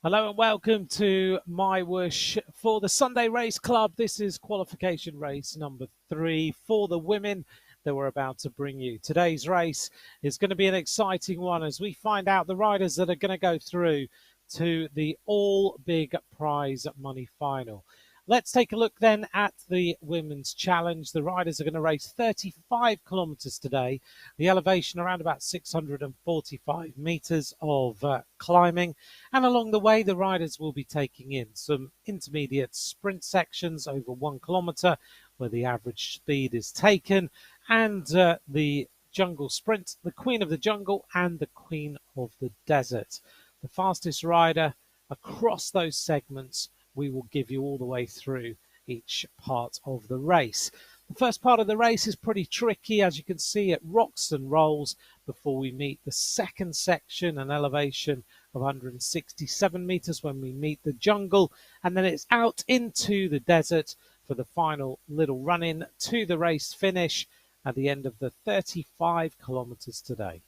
Hello and welcome to MyWhoosh for the Sunday Race Club. This is qualification race number 3 for the women that we're about to bring you. Today's race is going to be an exciting one as we find out the riders that are going to go through to the all big prize money final. Let's take a look then at the women's challenge. The riders are going to race 35 kilometres today. The elevation around about 645 metres of climbing. And along the way, the riders will be taking in some intermediate sprint sections over 1 kilometre where the average speed is taken, and the jungle sprint, the Queen of the Jungle and the Queen of the Desert. The fastest rider across those segments we will give you all the way through each part of the race. The first part of the race is pretty tricky. As you can see, it rocks and rolls before we meet the second section, an elevation of 167 meters when we meet the jungle, and then it's out into the desert for the final little run-in to the race finish at the end of the 35 kilometers today.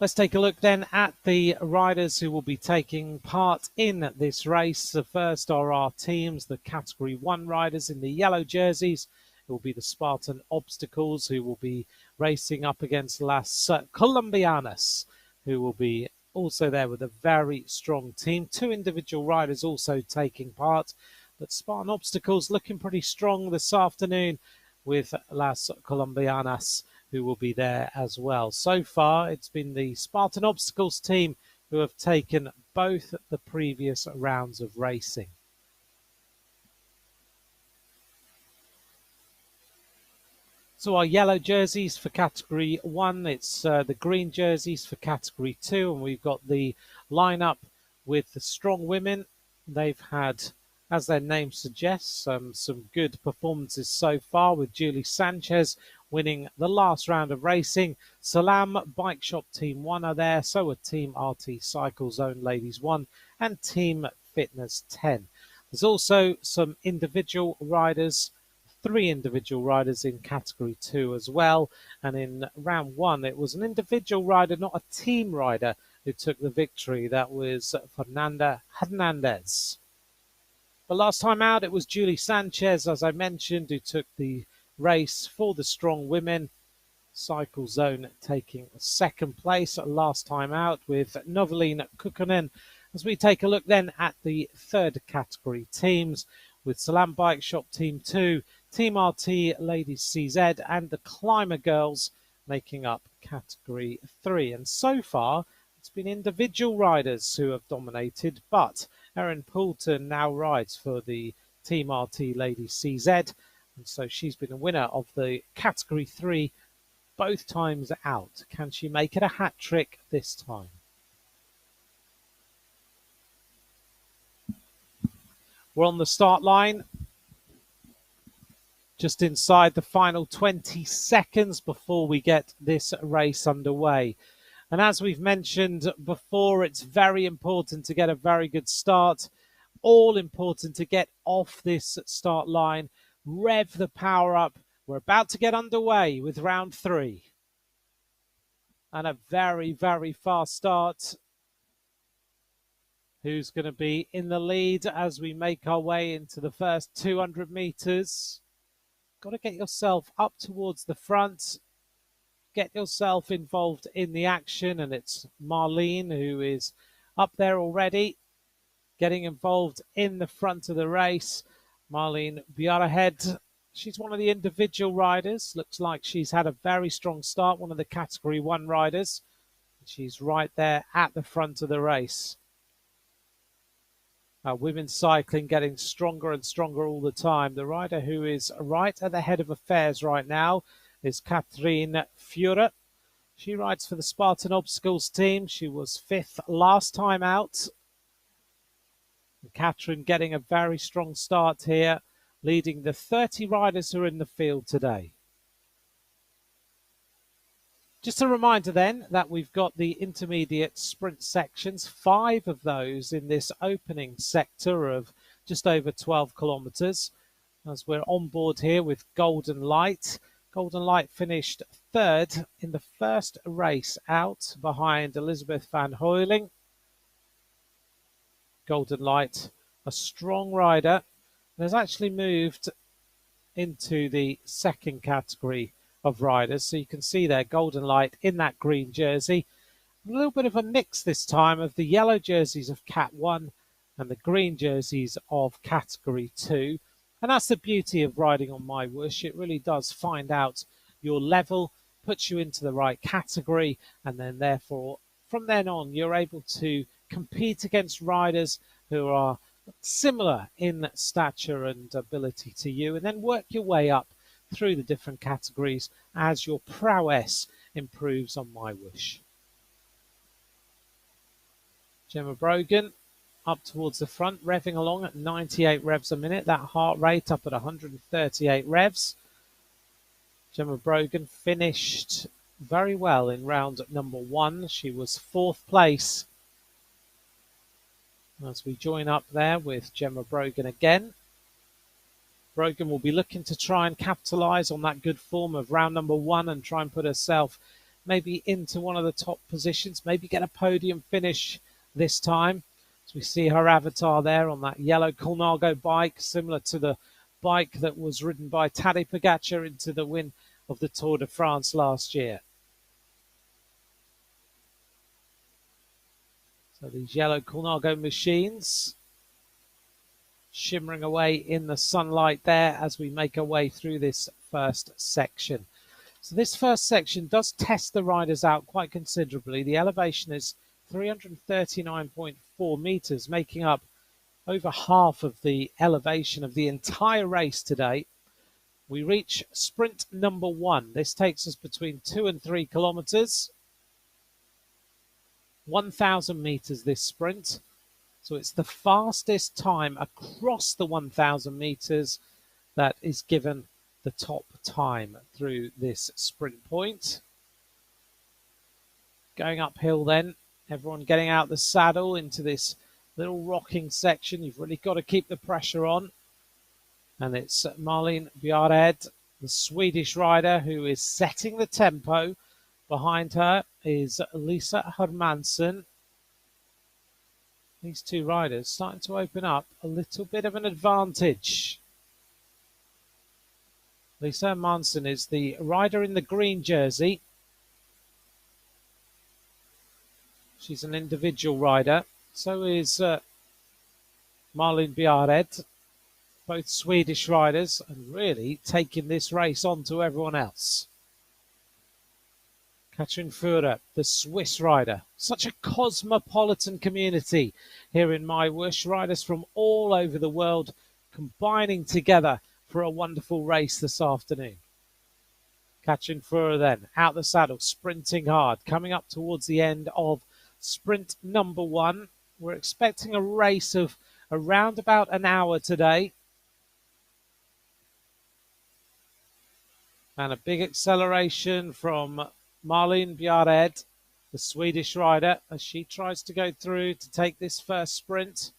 Let's take a look then at the riders who will be taking part in this race. The first are our teams, the Category 1 riders in the yellow jerseys. It will be the Spartan Obstacles who will be racing up against Las Colombianas, who will be also there with a very strong team. 2 individual riders also taking part, but Spartan Obstacles looking pretty strong this afternoon with Las Colombianas, who will be there as well. So far, it's been the Spartan Obstacles team who have taken both the previous rounds of racing. So our yellow jerseys for Category 1, it's the green jerseys for Category 2, and we've got the lineup with the strong women. They've had, as their name suggests, some good performances so far, with Julie Sanchez winning the last round of racing. Salam Bike Shop Team 1 are there, so are Team RT Cycle Zone Ladies 1 and Team Fitness 10. There's also some individual riders, 3 individual riders in Category 2 as well. And in round 1, it was an individual rider, not a team rider, who took the victory. That was Fernanda Hernandez. But last time out, it was Julie Sanchez, as I mentioned, who took the race for the strong women. Cycle Zone taking second place last time out with Noveline Kukkonen. As we take a look then at the third category teams, with Salam Bike Shop Team 2, Team RT Ladies CZ and the Climber Girls making up Category 3. And so far, it's been individual riders who have dominated, but Erin Poulton now rides for the Team RT Ladies CZ, and so she's been a winner of the Category 3 both times out. Can she make it a hat trick this time? We're on the start line, just inside the final 20 seconds before we get this race underway. And as we've mentioned before, it's very important to get a very good start. All important to get off this start line. Rev the power up. We're about to get underway with round 3. And a very, very fast start. Who's going to be in the lead as we make our way into the first 200 meters? Got to get yourself up towards the front. Get yourself involved in the action, and it's Marlene who is up there already, getting involved in the front of the race. Marlene Biarahead, she's one of the individual riders. Looks like she's had a very strong start, one of the Category 1 riders. She's right there at the front of the race. Women's cycling getting stronger and stronger all the time. The rider who is right at the head of affairs right now is Katrine Führer. She rides for the Spartan Obstacles team. She was 5th last time out. Katrin getting a very strong start here, leading the 30 riders who are in the field today. Just a reminder then that we've got the intermediate sprint sections, 5 of those in this opening sector of just over 12 kilometres. As we're on board here with Golden Light. Golden Light finished third in the first race out behind Elizabeth van Heuling. Golden Light, a strong rider, has actually moved into the second category of riders. So you can see there Golden Light in that green jersey. A little bit of a mix this time of the yellow jerseys of Cat 1 and the green jerseys of Category 2. And that's the beauty of riding on MyWhoosh. It really does find out your level, puts you into the right category, and then therefore from then on you're able to compete against riders who are similar in stature and ability to you, and then work your way up through the different categories as your prowess improves on MyWhoosh. Gemma Brogan up towards the front, revving along at 98 revs a minute. That heart rate up at 138 revs. Gemma Brogan finished very well in round number 1. She was 4th place. As we join up there with Gemma Brogan again. Brogan will be looking to try and capitalise on that good form of round number 1 and try and put herself maybe into one of the top positions, maybe get a podium finish this time. As we see her avatar there on that yellow Colnago bike, similar to the bike that was ridden by Tadej Pogačar into the win of the Tour de France last year. So these yellow Colnago machines shimmering away in the sunlight there as we make our way through this first section. So this first section does test the riders out quite considerably. The elevation is 339.4 meters, making up over half of the elevation of the entire race today. We reach sprint number 1. This takes us between 2 and 3 kilometers. 1,000 meters this sprint. So it's the fastest time across the 1,000 meters that is given the top time through this sprint point. Going uphill then, everyone getting out the saddle into this little rocking section. You've really got to keep the pressure on. And it's Malin Bjared, the Swedish rider, who is setting the tempo. Behind her is Lisa Hermansson. These two riders starting to open up a little bit of an advantage. Lisa Hermansson is the rider in the green jersey. She's an individual rider. So is Malin Bjared. Both Swedish riders and really taking this race on to everyone else. Katrin Führer, the Swiss rider. Such a cosmopolitan community here in MyWhoosh. Riders from all over the world combining together for a wonderful race this afternoon. Katrin Führer then out the saddle, sprinting hard, coming up towards the end of sprint number 1. We're expecting a race of around about an hour today. And a big acceleration from Malin Bjared, the Swedish rider, as she tries to go through to take this first sprint.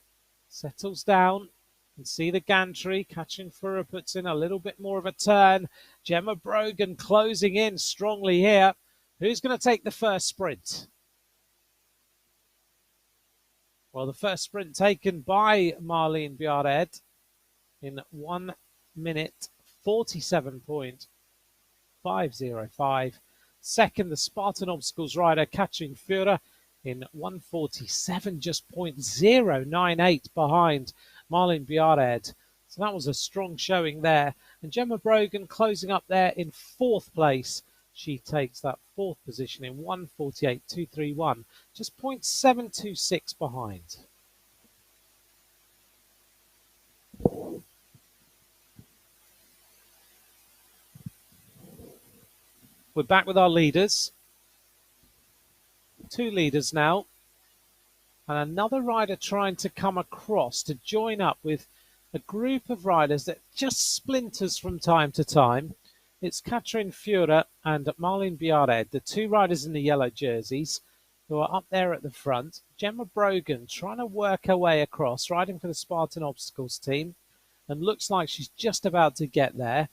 Settles down and see the gantry. Katrin Führer puts in a little bit more of a turn. Gemma Brogan closing in strongly here. Who's going to take the first sprint? Well, the first sprint taken by Malin Bjared in 1 minute 47.505. Second, the Spartan Obstacles rider Katrin Führer in 1:47, just 0.098 behind Malin Bjared. So that was a strong showing there. And Gemma Brogan closing up there in 4th place. She takes that 4th position in 1:48.231, just 0.726 behind. We're back with our leaders. 2 leaders now. And another rider trying to come across to join up with a group of riders that just splinters from time to time. It's Katrin Führer and Malin Bjared, the 2 riders in the yellow jerseys, who are up there at the front. Gemma Brogan trying to work her way across, riding for the Spartan Obstacles team. And looks like she's just about to get there.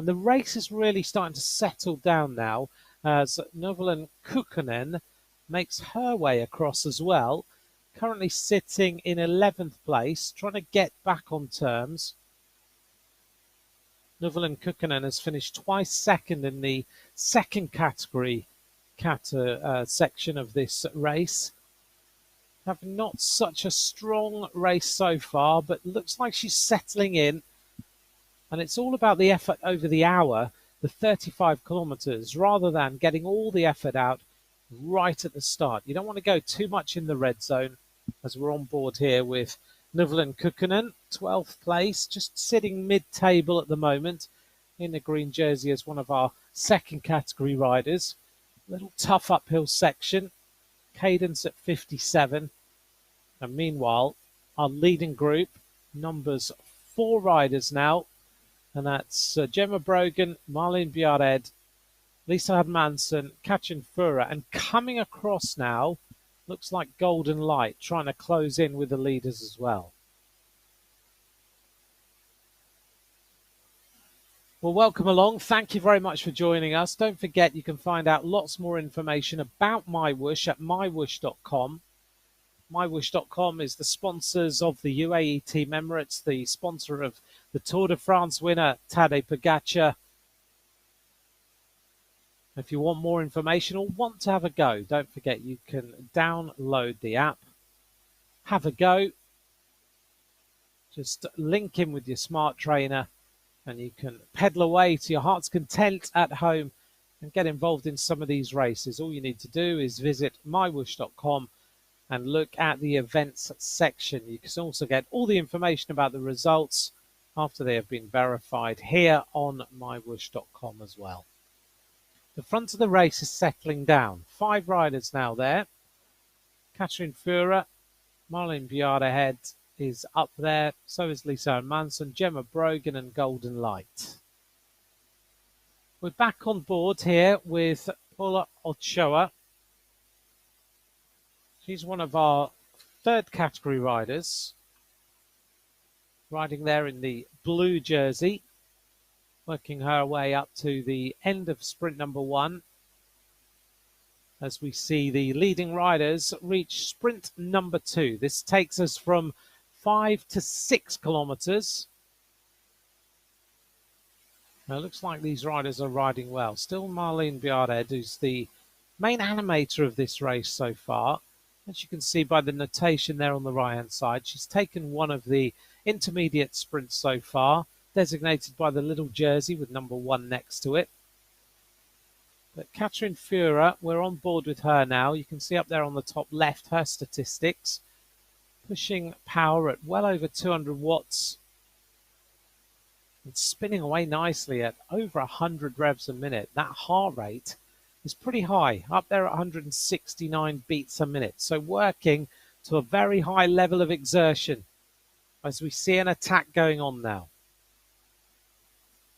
And the race is really starting to settle down now as Novelan Kukkonen makes her way across as well, currently sitting in 11th place, trying to get back on terms. Novelan Kukkonen has finished twice second in the second category section of this race. Having not such a strong race so far, but looks like she's settling in. And it's all about the effort over the hour, the 35 kilometers, rather than getting all the effort out right at the start. You don't want to go too much in the red zone, as we're on board here with Novelan Kukkonen, 12th place, just sitting mid-table at the moment in the green jersey as one of our second category riders. Little tough uphill section, cadence at 57. And meanwhile, our leading group numbers 4 riders now, and that's Gemma Brogan, Marlene Bjared, Lisa Hermansson, Katrin Fura, and coming across now, looks like Golden Light, trying to close in with the leaders as well. Well, welcome along. Thank you very much for joining us. Don't forget you can find out lots more information about MyWhoosh at MyWhoosh.com. MyWhoosh.com is the sponsors of the UAE Team Emirates, the sponsor of the Tour de France winner Tadej Pogacar. If you want more information or want to have a go, don't forget you can download the app, have a go, just link in with your smart trainer and you can pedal away to your heart's content at home and get involved in some of these races. All you need to do is visit mywhoosh.com and look at the events section. You can also get all the information about the results after they have been verified here on mywhoosh.com as well. The front of the race is settling down. 5 riders now there. Katrin Fura, Marlene Bjared ahead is up there. So is Lisa Hermansson, Gemma Brogan and Golden Light. We're back on board here with Paula Ochoa. She's one of our third category riders, riding there in the blue jersey, working her way up to the end of sprint number 1 as we see the leading riders reach sprint number 2. This takes us from 5 to 6 kilometers. Now it looks like these riders are riding well. Still Marlene Bjared, who's the main animator of this race so far. As you can see by the notation there on the right-hand side, she's taken one of the intermediate sprints so far, designated by the little jersey with number 1 next to it. But Katrin Fura, we're on board with her now. You can see up there on the top left her statistics, pushing power at well over 200 watts and spinning away nicely at over 100 revs a minute. That heart rate is pretty high, up there at 169 beats a minute. So working to a very high level of exertion as we see an attack going on now.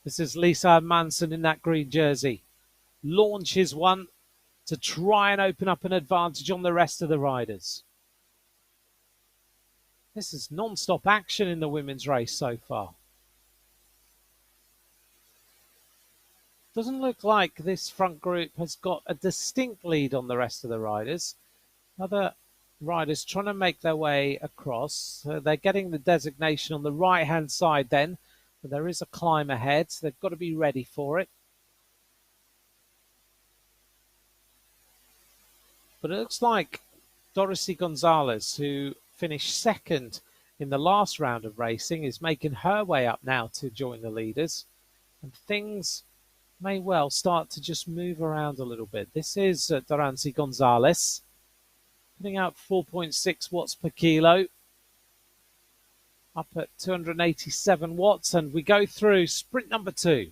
This is Lisa Hermansson in that green jersey. Launches one to try and open up an advantage on the rest of the riders. This is non-stop action in the women's race so far. Doesn't look like this front group has got a distinct lead on the rest of the riders. Other riders trying to make their way across. They're getting the designation on the right-hand side then, but there is a climb ahead, so they've got to be ready for it. But it looks like Dorothy Gonzalez, who finished second in the last round of racing, is making her way up now to join the leaders. And things may well start to just move around a little bit. This is Dorancy Gonzalez, putting out 4.6 watts per kilo, up at 287 watts, and we go through sprint number 2.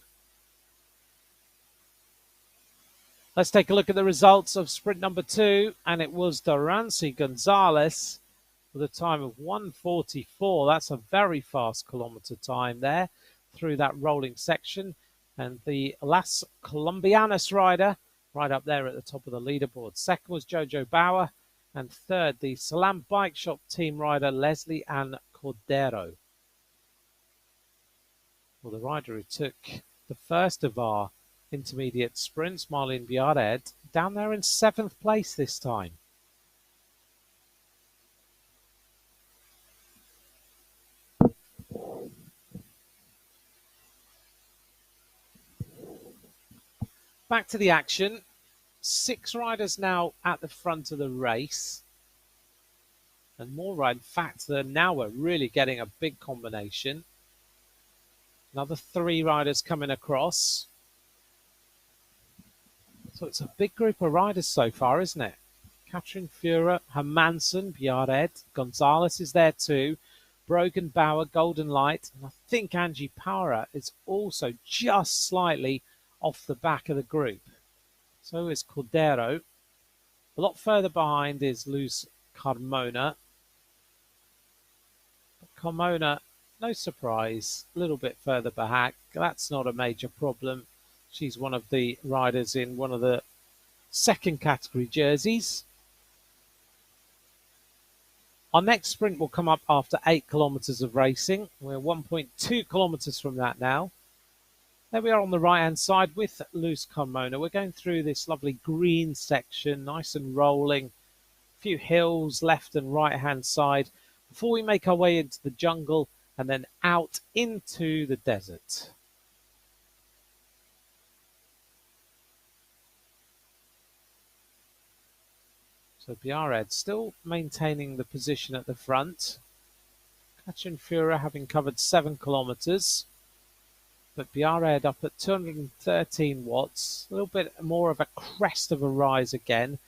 Let's take a look at the results of sprint number 2, and it was Dorancy Gonzalez with a time of 1:44. That's a very fast kilometer time there through that rolling section. And the Las Colombianas rider right up there at the top of the leaderboard. Second was Jojo Bauer, and third the Salam Bike Shop team rider Leslie Ann Cordero. Well, the rider who took the first of our intermediate sprints, Marlene Bjared, down there in 7th place this time. Back to the action. 6 riders now at the front of the race. And more riders. In fact, now we're really getting a big combination. Another 3 riders coming across. So it's a big group of riders so far, isn't it? Katrin Führer, Hermansen, Bjared, Gonzalez is there too. Brogan, Bauer, Golden Light, and I think Angie Power is also just slightly off the back of the group. So is Cordero. A lot further behind is Luz Carmona. But Carmona, no surprise, a little bit further back. That's not a major problem. She's one of the riders in one of the second category jerseys. Our next sprint will come up after 8 kilometres of racing. We're 1.2 kilometres from that now. There we are on the right-hand side with Luz Carmona. We're going through this lovely green section, nice and rolling. A few hills left and right-hand side before we make our way into the jungle and then out into the desert. So Bjared still maintaining the position at the front. Katrin Führer having covered 7 kilometres. But Bjared up at 213 watts. A little bit more of a crest of a rise again.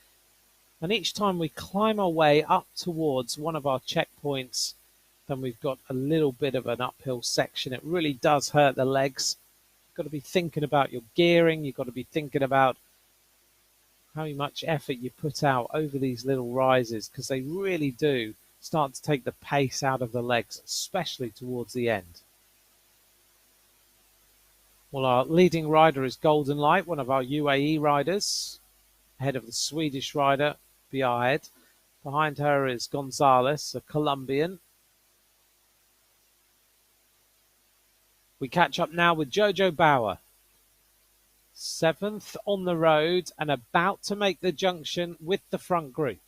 And each time we climb our way up towards one of our checkpoints, then we've got a little bit of an uphill section. It really does hurt the legs. You've got to be thinking about your gearing. You've got to be thinking about how much effort you put out over these little rises, because they really do start to take the pace out of the legs, especially towards the end. Well, our leading rider is Golden Light, one of our UAE riders, ahead of the Swedish rider, Bjared. Behind her is Gonzalez, a Colombian. We catch up now with Jojo Bauer. 7th on the road and about to make the junction with the front group.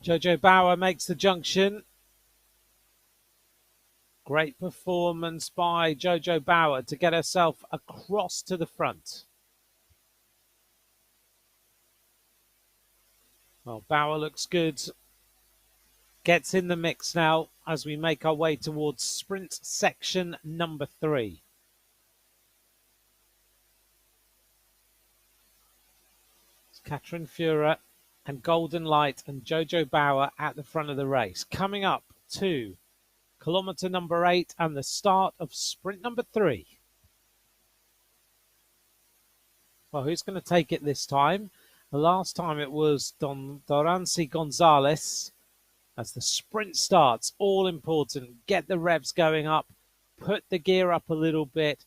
Jojo Bauer makes the junction. Great performance by Jojo Bauer to get herself across to the front. Well, Bauer looks good. Gets in the mix now as we make our way towards sprint section number 3. It's Katrin Führer and Golden Light and Jojo Bauer at the front of the race. Coming up to kilometre number 8 and the start of sprint number 3. Well, who's going to take it this time? The last time it was Dorancy Gonzalez. As the sprint starts, all important. Get the revs going up, put the gear up a little bit,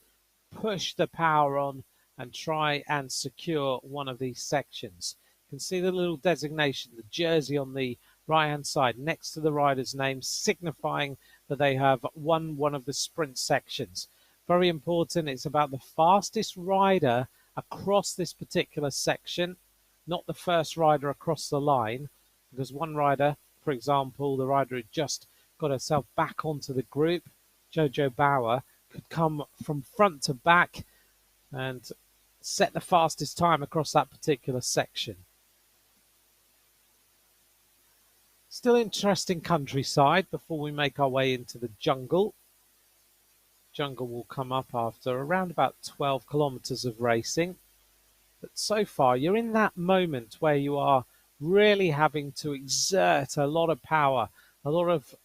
push the power on, and try and secure one of these sections. You can see the little designation, the jersey on the right-hand side next to the rider's name, signifying that they have won one of the sprint sections. Very important. It's about the fastest rider across this particular section, not the first rider across the line, because one rider, for example, the rider who just got herself back onto the group, Jojo Bauer, could come from front to back and set the fastest time across that particular section. Still interesting countryside before we make our way into the jungle. Jungle will come up after around about 12 kilometres of racing. But so far, you're in that moment where you are really having to exert a lot of power, a lot of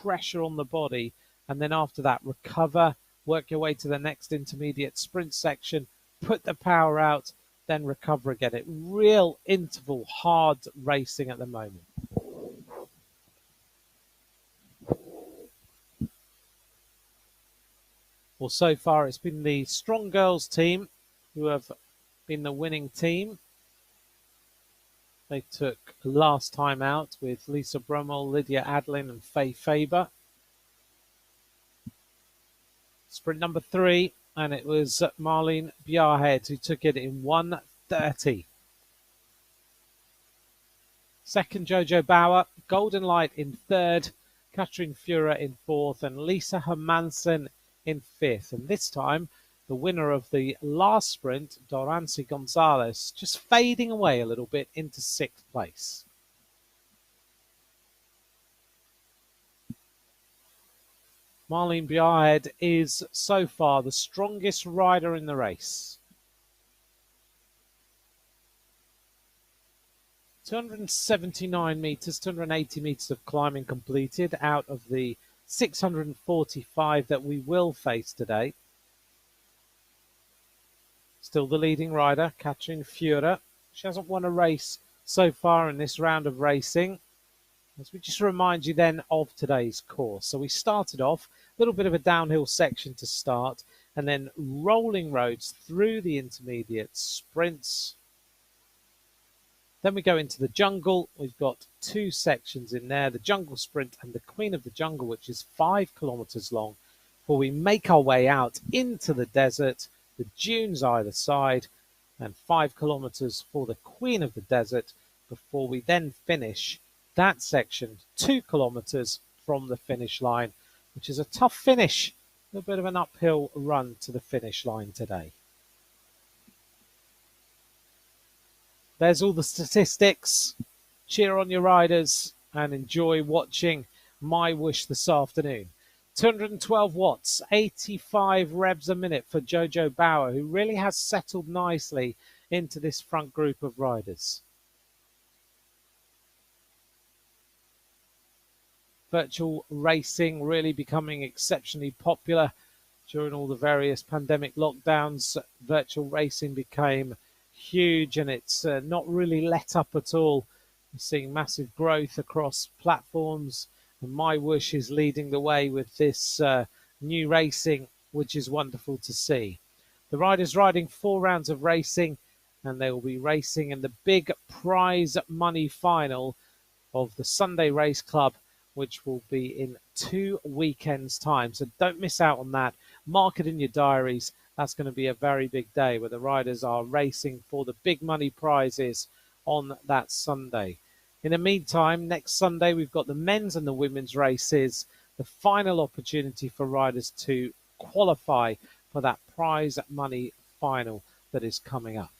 pressure on the body, and then after that recover, work your way to the next intermediate sprint section, put the power out, then recover again. It real interval hard racing at the moment. Well, so far it's been the Strong Girls team who have been the winning team. They took last time out with Lisa Brummel, Lydia Adlin and Faye Faber. Sprint number 3, and it was Marlene Bjarhed who took it in 1:30. Second, Jojo Bauer, Golden Light in third, Katrin Fura in fourth, and Lisa Hermansen in fifth. And this time, the winner of the last sprint, Dorancy Gonzalez, just fading away a little bit into sixth place. Marlene Bjarhed is so far the strongest rider in the race. 279 metres, 280 metres of climbing completed out of the 645 that we will face today. Still the leading rider, Katrin Fura. She hasn't won a race so far in this round of racing. As we just remind you then of today's course. So we started off a little bit of a downhill section to start, and then rolling roads through the intermediate sprints. Then we go into the jungle. We've got 2 sections in there, the jungle sprint and the Queen of the Jungle, which is 5 kilometers long, before we make our way out into the desert, the dunes either side, and 5 kilometers for the Queen of the Desert, before we then finish that section 2 kilometers from the finish line, which is a tough finish, a little bit of an uphill run to the finish line today. There's all the statistics. Cheer on your riders and enjoy watching MyWhoosh this afternoon. 212 watts, 85 revs a minute for Jojo Bauer, who really has settled nicely into this front group of riders. Virtual racing really becoming exceptionally popular during all the various pandemic lockdowns. Virtual racing became huge, and it's not really let up at all. We're seeing massive growth across platforms, and MyWhoosh is leading the way with this new racing, which is wonderful to see. The riders riding 4 rounds of racing, and they will be racing in the big prize money final of the Sunday Race Club, which will be in 2 weekends' time. So don't miss out on that. Mark it in your diaries. That's going to be a very big day where the riders are racing for the big money prizes on that Sunday. In the meantime, next Sunday, we've got the men's and the women's races, the final opportunity for riders to qualify for that prize money final that is coming up.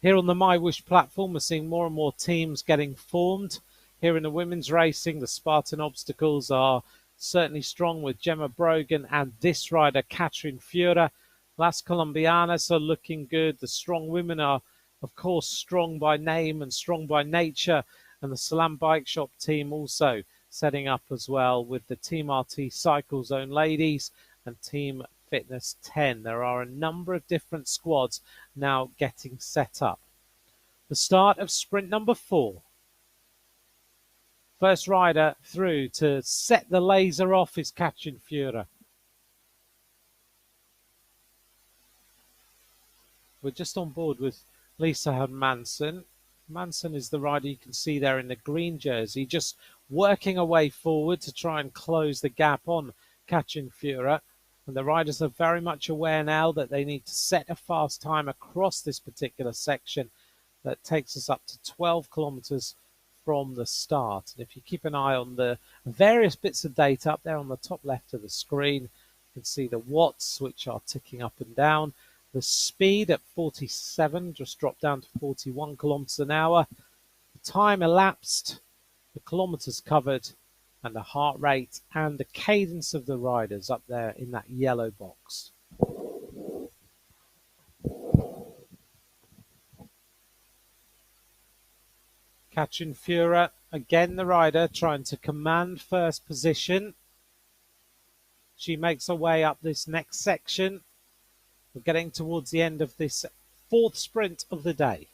Here on the MyWhoosh platform, we're seeing more and more teams getting formed. Here in the women's racing, the Spartan obstacles are certainly strong with Gemma Brogan and this rider, Katrin Fura. Las Colombianas are looking good. The strong women are, of course, strong by name and strong by nature. And the Salam Bike Shop team also setting up as well with the Team RT Cycle Zone ladies and Team Fitness 10. There are a number of different squads now getting set up. The start of sprint number 4. First rider through to set the laser off is Katrin Fura. We're just on board with Lisa Hermansen. Manson is the rider you can see there in the green jersey, just working her way forward to try and close the gap on Katrin Fura. And the riders are very much aware now that they need to set a fast time across this particular section that takes us up to 12 kilometers from the start. And if you keep an eye on the various bits of data up there on the top left of the screen, you can see the watts, which are ticking up and down. The speed at 47 just dropped down to 41 kilometers an hour. The time elapsed, the kilometers covered, and the heart rate and the cadence of the riders up there in that yellow box. Katrin Fura, again the rider, trying to command first position. She makes her way up this next section. We're getting towards the end of this 4th sprint of the day.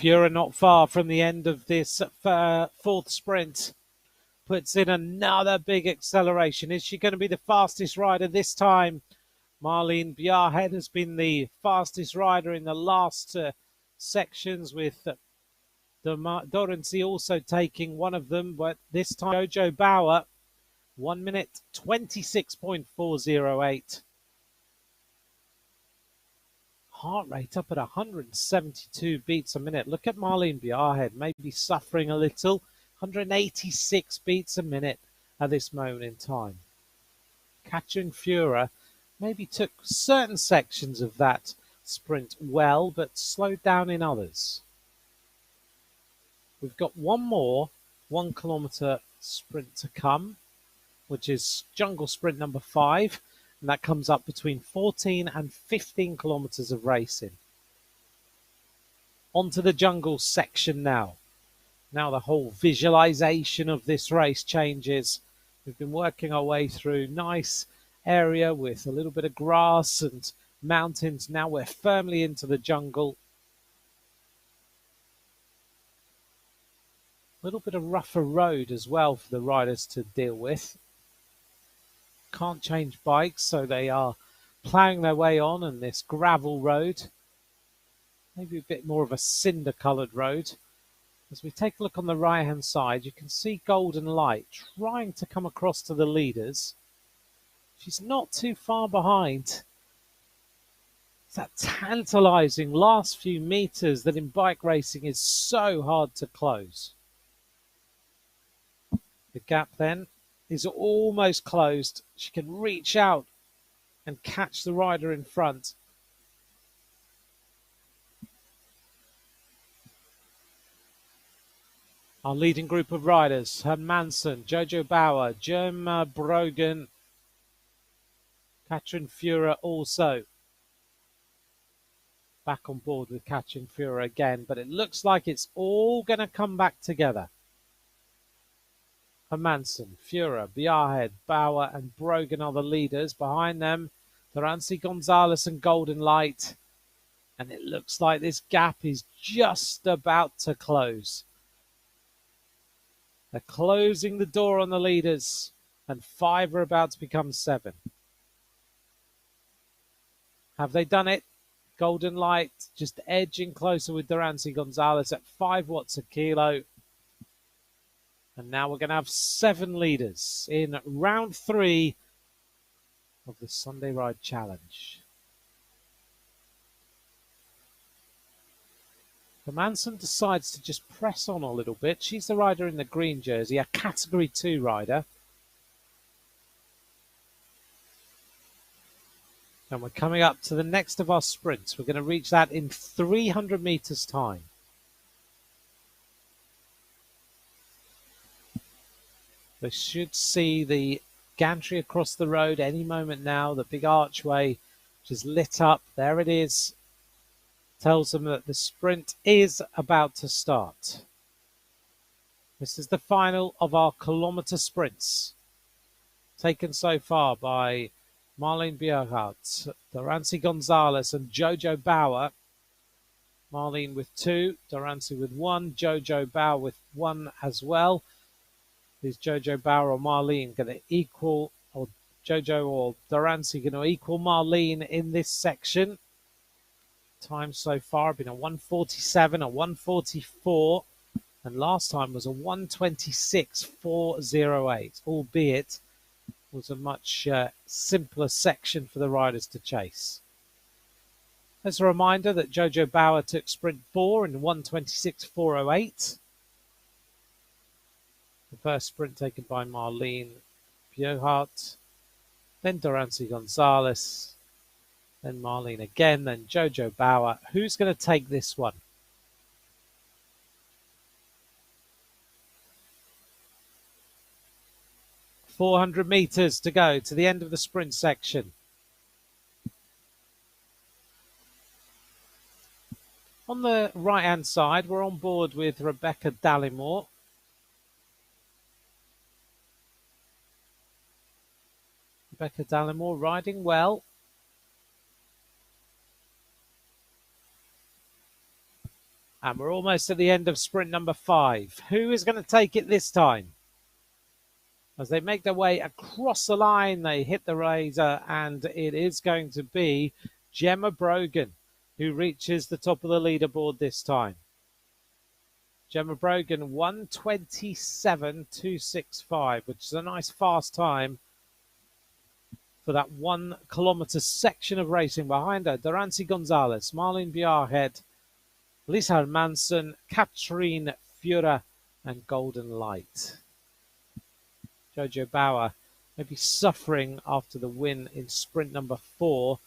Fura not far from the end of this 4th sprint. puts in another big acceleration. Is she going to be the fastest rider this time? Marlene Bjarhed has been the fastest rider in the last sections, with Dorency also taking one of them, but this time Jojo Bauer, 1 minute 26.408. Heart rate up at 172 beats a minute. Look at Marlene Bjarhed, maybe suffering a little. 186 beats a minute at this moment in time. Katrin Führer maybe took certain sections of that sprint well, but slowed down in others. We've got one more 1 kilometre sprint to come, which is jungle sprint number 5. And that comes up between 14 and 15 kilometres of racing. Onto the jungle section now. Now the whole visualization of this race changes. We've been working our way through nice area with a little bit of grass and mountains. Now we're firmly into the jungle. A little bit of rougher road as well for the riders to deal with. Can't change bikes, so they are ploughing their way on this gravel road. Maybe a bit more of a cinder coloured road. As we take a look on the right hand side, you can see Golden Light trying to come across to the leaders. She's not too far behind. It's that tantalising last few metres that in bike racing is so hard to close. The gap then is almost closed. She can reach out and catch the rider in front. Our leading group of riders: Hermansen, Jojo Bauer, Gemma Brogan, Katrin Führer also back on board with Katrin Führer again, but it looks like it's all going to come back together. Hermansen, Führer, Bjarhed, Bauer and Brogan are the leaders. Behind them, Dorancy Gonzalez and Golden Light. And it looks like this gap is just about to close. They're closing the door on the leaders, and 5 are about to become 7. Have they done it? Golden Light just edging closer with Dorancy Gonzalez at 5 watts a kilo. And now we're going to have 7 leaders in round 3 of the Sunday Ride Challenge. The Manson decides to just press on a little bit. She's the rider in the green jersey, a Category 2 rider. And we're coming up to the next of our sprints. We're going to reach that in 300 meters time. We should see the gantry across the road any moment now. The big archway, which is lit up. There it is. Tells them that the sprint is about to start. This is the final of our kilometer sprints, taken so far by Marlene Bjarhed, Dorancy Gonzalez and Jojo Bauer. Marlene with 2, Dorancy with 1, Jojo Bauer with 1 as well. Is Jojo Bauer or Marlene going to equal, or Jojo or Dorancy going to equal Marlene in this section? Time so far have been a 1:47, a 1:44, and last time was a 1:26.408, albeit was a much simpler section for the riders to chase. As a reminder that Jojo Bauer took sprint 4 in 1:26.408. The first sprint taken by Marlene Bjarhed, then Dorancy Gonzalez, then Marlene again, then Jojo Bauer. Who's going to take this one? .400 meters to go to the end of the sprint section. On the right-hand side, we're on board with Rebecca Dallimore. Rebecca Dallimore riding well. And we're almost at the end of sprint number 5. Who is going to take it this time? As they make their way across the line, they hit the razor, and it is going to be Gemma Brogan who reaches the top of the leaderboard this time. Gemma Brogan, 1:27.265, which is a nice fast time for that 1 kilometre section of racing. Behind her, Dorancy Gonzalez, Marlene Bjarhed, Lisa Hermansson, Katrine Fura, and Golden Light. Jojo Bauer may be suffering after the win in sprint number 4.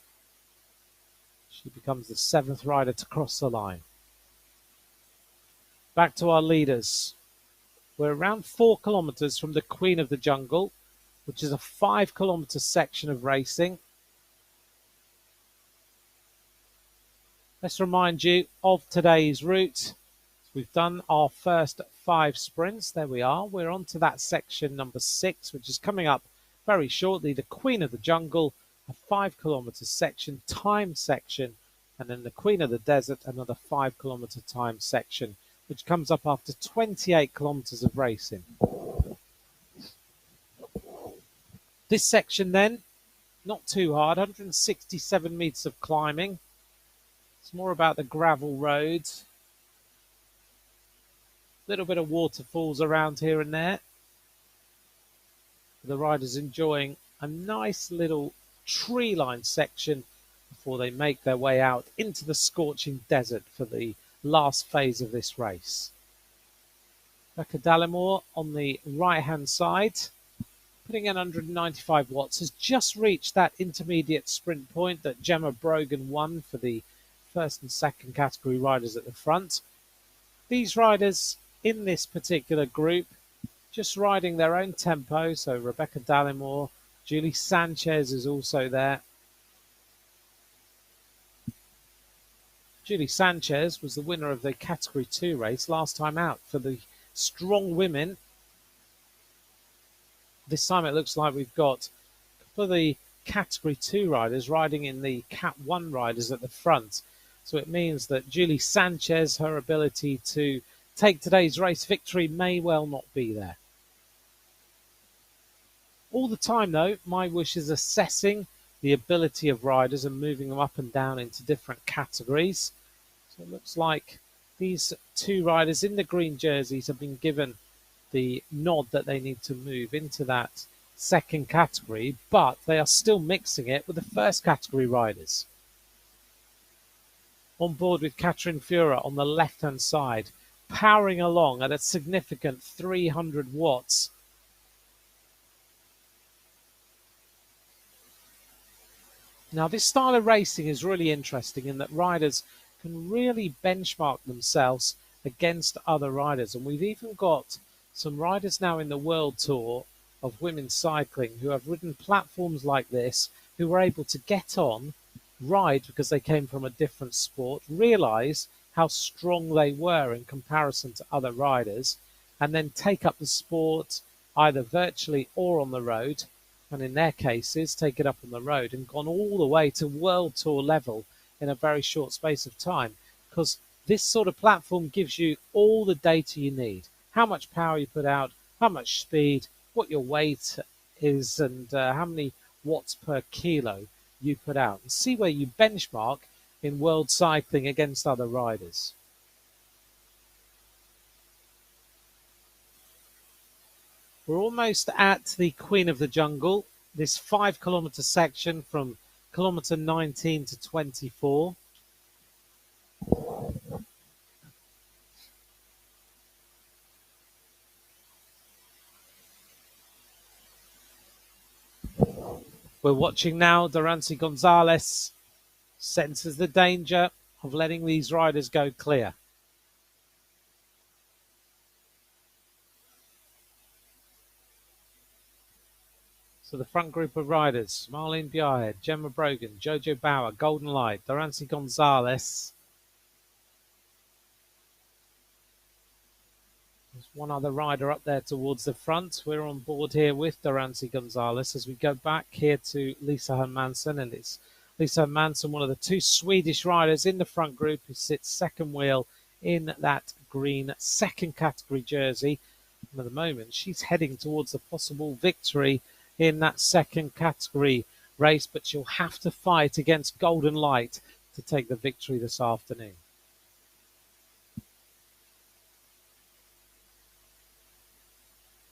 She becomes the 7th rider to cross the line. Back to our leaders. We're around 4 kilometres from the Queen of the Jungle, which is a 5 kilometre section of racing. Let's remind you of today's route. We've done our first 5 sprints. There we are. We're on to that section number 6, which is coming up very shortly. The Queen of the Jungle, a 5 kilometre section, time section, and then the Queen of the Desert, another 5 kilometre time section, which comes up after 28 kilometres of racing. This section then, not too hard, 167 metres of climbing. It's more about the gravel roads. A little bit of waterfalls around here and there. The riders enjoying a nice little tree-lined section before they make their way out into the scorching desert for the last phase of this race. Rebecca Dallimore on the right-hand side, putting in 195 watts, has just reached that intermediate sprint point that Gemma Brogan won for the first and second category riders at the front. These riders in this particular group just riding their own tempo. So Rebecca Dallimore, Julie Sanchez is also there. Julie Sanchez was the winner of the Category 2 race last time out for the strong women. This time it looks like we've got a couple of the Category 2 riders riding in the Cat 1 riders at the front. So it means that Julie Sanchez, her ability to take today's race victory may well not be there. All the time, though, MyWhoosh is assessing the ability of riders and moving them up and down into different categories. So it looks like these 2 riders in the green jerseys have been given the nod that they need to move into that second category, but they are still mixing it with the first category riders. On board with Katrine Fura on the left-hand side, powering along at a significant 300 watts. Now, this style of racing is really interesting in that riders can really benchmark themselves against other riders. And we've even got some riders now in the World Tour of women's cycling who have ridden platforms like this, who were able to get on, ride because they came from a different sport, realize how strong they were in comparison to other riders, and then take up the sport either virtually or on the road, and in their cases take it up on the road and gone all the way to World Tour level in a very short space of time, because this sort of platform gives you all the data you need: how much power you put out, how much speed, what your weight is, and how many watts per kilo you put out, and see where you benchmark in world cycling against other riders. We're almost at the Queen of the Jungle, this 5 kilometre section from kilometre 19 to 24. We're watching now. Dorancy Gonzalez senses the danger of letting these riders go clear. So the front group of riders: Marlene Bjarhed, Gemma Brogan, Jojo Bauer, Golden Light, Dorancy Gonzalez. There's one other rider up there towards the front. We're on board here with Dorancy Gonzalez as we go back here to Lisa Hermansson, and it's Lisa Hermansson, one of the 2 Swedish riders in the front group, who sits second wheel in that green second category jersey. And at the moment, she's heading towards a possible victory in that second category race, but she'll have to fight against Golden Light to take the victory this afternoon.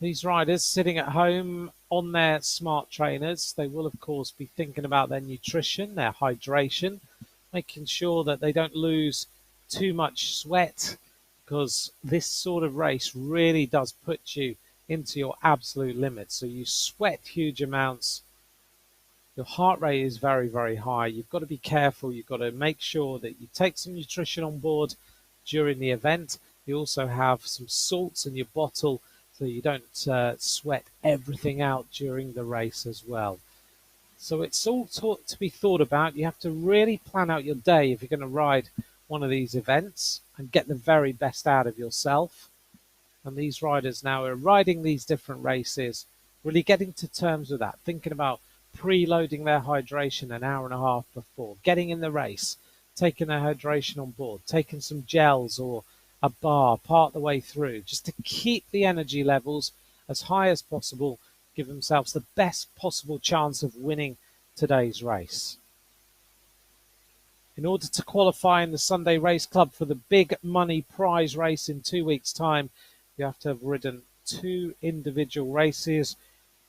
These riders sitting at home on their smart trainers, they will of course be thinking about their nutrition, their hydration, making sure that they don't lose too much sweat, because this sort of race really does put you into your absolute limit. So you sweat huge amounts. Your heart rate is very, very high. You've got to be careful. You've got to make sure that you take some nutrition on board during the event. You also have some salts in your bottle so you don't sweat everything out during the race as well. So it's all to be thought about. You have to really plan out your day if you're going to ride one of these events and get the very best out of yourself. And these riders now are riding these different races, really getting to terms with that, thinking about preloading their hydration an hour and a half before, getting in the race, taking their hydration on board, taking some gels or a bar part the way through, just to keep the energy levels as high as possible, give themselves the best possible chance of winning today's race. In order to qualify in the Sunday Race Club for the big money prize race in 2 weeks' time, you have to have ridden 2 individual races.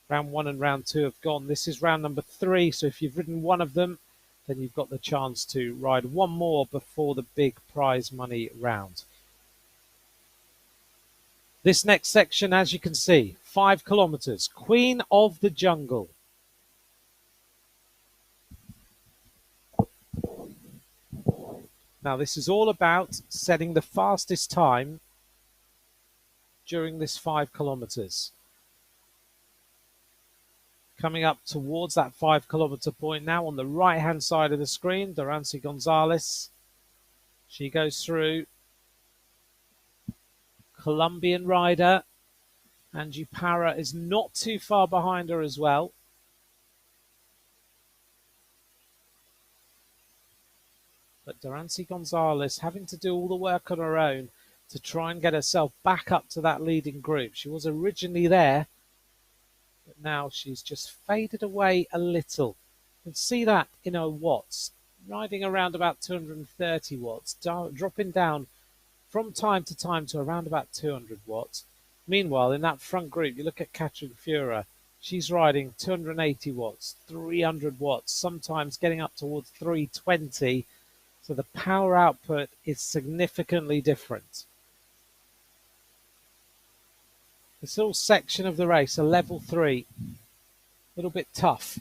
Round 1 and round 2 have gone. This is round number 3, so if you've ridden one of them, then you've got the chance to ride one more before the big prize money round. This next section, as you can see, 5 kilometers, Queen of the Jungle. Now this is all about setting the fastest time during this 5 kilometers. Coming up towards that 5 kilometer point now on the right hand side of the screen, Dorancy Gonzalez. She goes through. Colombian rider Angie Parra is not too far behind her as well. But Dorancy Gonzalez having to do all the work on her own to try and get herself back up to that leading group. She was originally there, but now she's just faded away a little. You can see that in her watts, riding around about 230 watts, dropping down from time to time to around about 200 watts. Meanwhile, in that front group, you look at Katrin Fura, she's riding 280 watts, 300 watts, sometimes getting up towards 320. So the power output is significantly different. This little section of the race, a level 3, a little bit tough,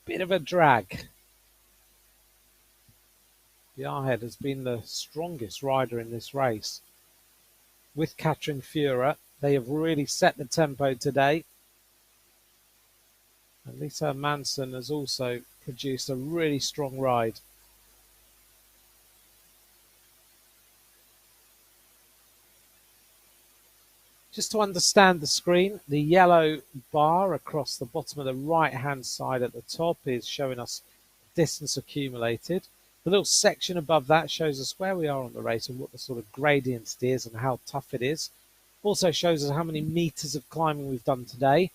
bit of a drag. Yarhead has been the strongest rider in this race. With Katrin Fura, they have really set the tempo today. And Lisa Manson has also produced a really strong ride. Just to understand the screen, the yellow bar across the bottom of the right-hand side at the top is showing us distance accumulated. The little section above that shows us where we are on the race and what the sort of gradient it is and how tough it is. Also shows us how many meters of climbing we've done today.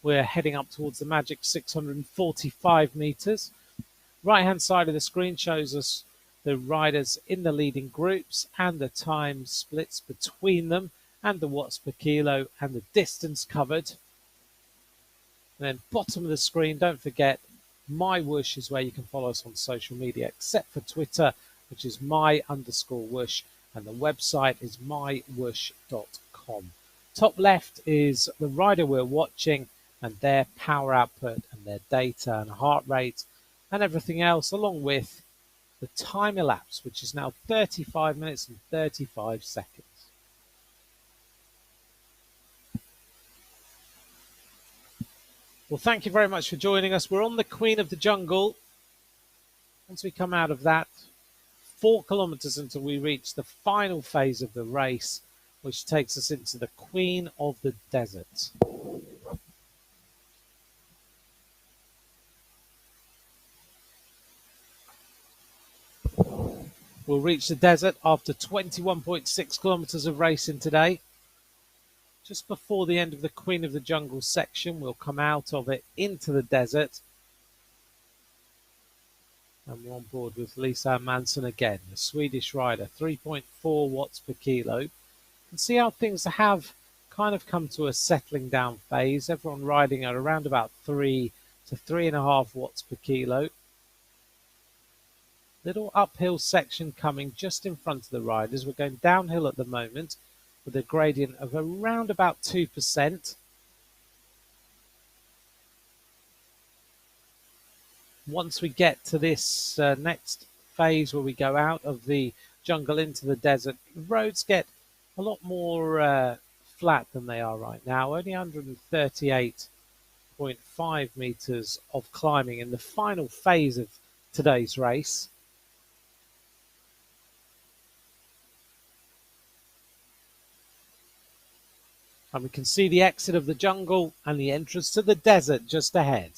We're heading up towards the magic 645 meters. Right-hand side of the screen shows us the riders in the leading groups and the time splits between them, and the watts per kilo and the distance covered. And then bottom of the screen, don't forget, MyWhoosh is where you can follow us on social media, except for Twitter, which is my_whoosh, and the website is mywhoosh.com. Top left is the rider we're watching and their power output and their data and heart rate and everything else, along with the time elapsed, which is now 35 minutes and 35 seconds. Well, thank you very much for joining us. We're on the Queen of the Jungle. Once we come out of that, 4 kilometers until we reach the final phase of the race, which takes us into the Queen of the Desert. We'll reach the desert after 21.6 kilometers of racing today. Just before the end of the Queen of the Jungle section, we'll come out of it into the desert. And we're on board with Lisa Manson again, the Swedish rider, 3.4 watts per kilo. You can see how things have kind of come to a settling down phase. Everyone riding at around about 3 to 3.5 watts per kilo. Little uphill section coming just in front of the riders. We're going downhill at the moment with a gradient of around about 2%. Once we get to this next phase where we go out of the jungle into the desert, roads get a lot more flat than they are right now. Only 138.5 meters of climbing in the final phase of today's race. And we can see the exit of the jungle and the entrance to the desert just ahead.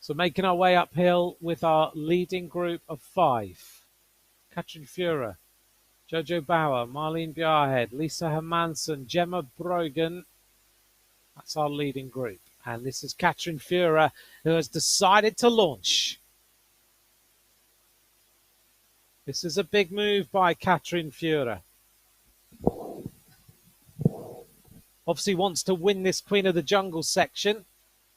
So making our way uphill with our leading group of 5. Katrin Fuhrer, Jojo Bauer, Marlene Bjarhed, Lisa Hermansson, Gemma Brogan. That's our leading group. And this is Katrin Fuhrer, who has decided to launch. This is a big move by Katrin Fuhrer. Obviously wants to win this Queen of the Jungle section,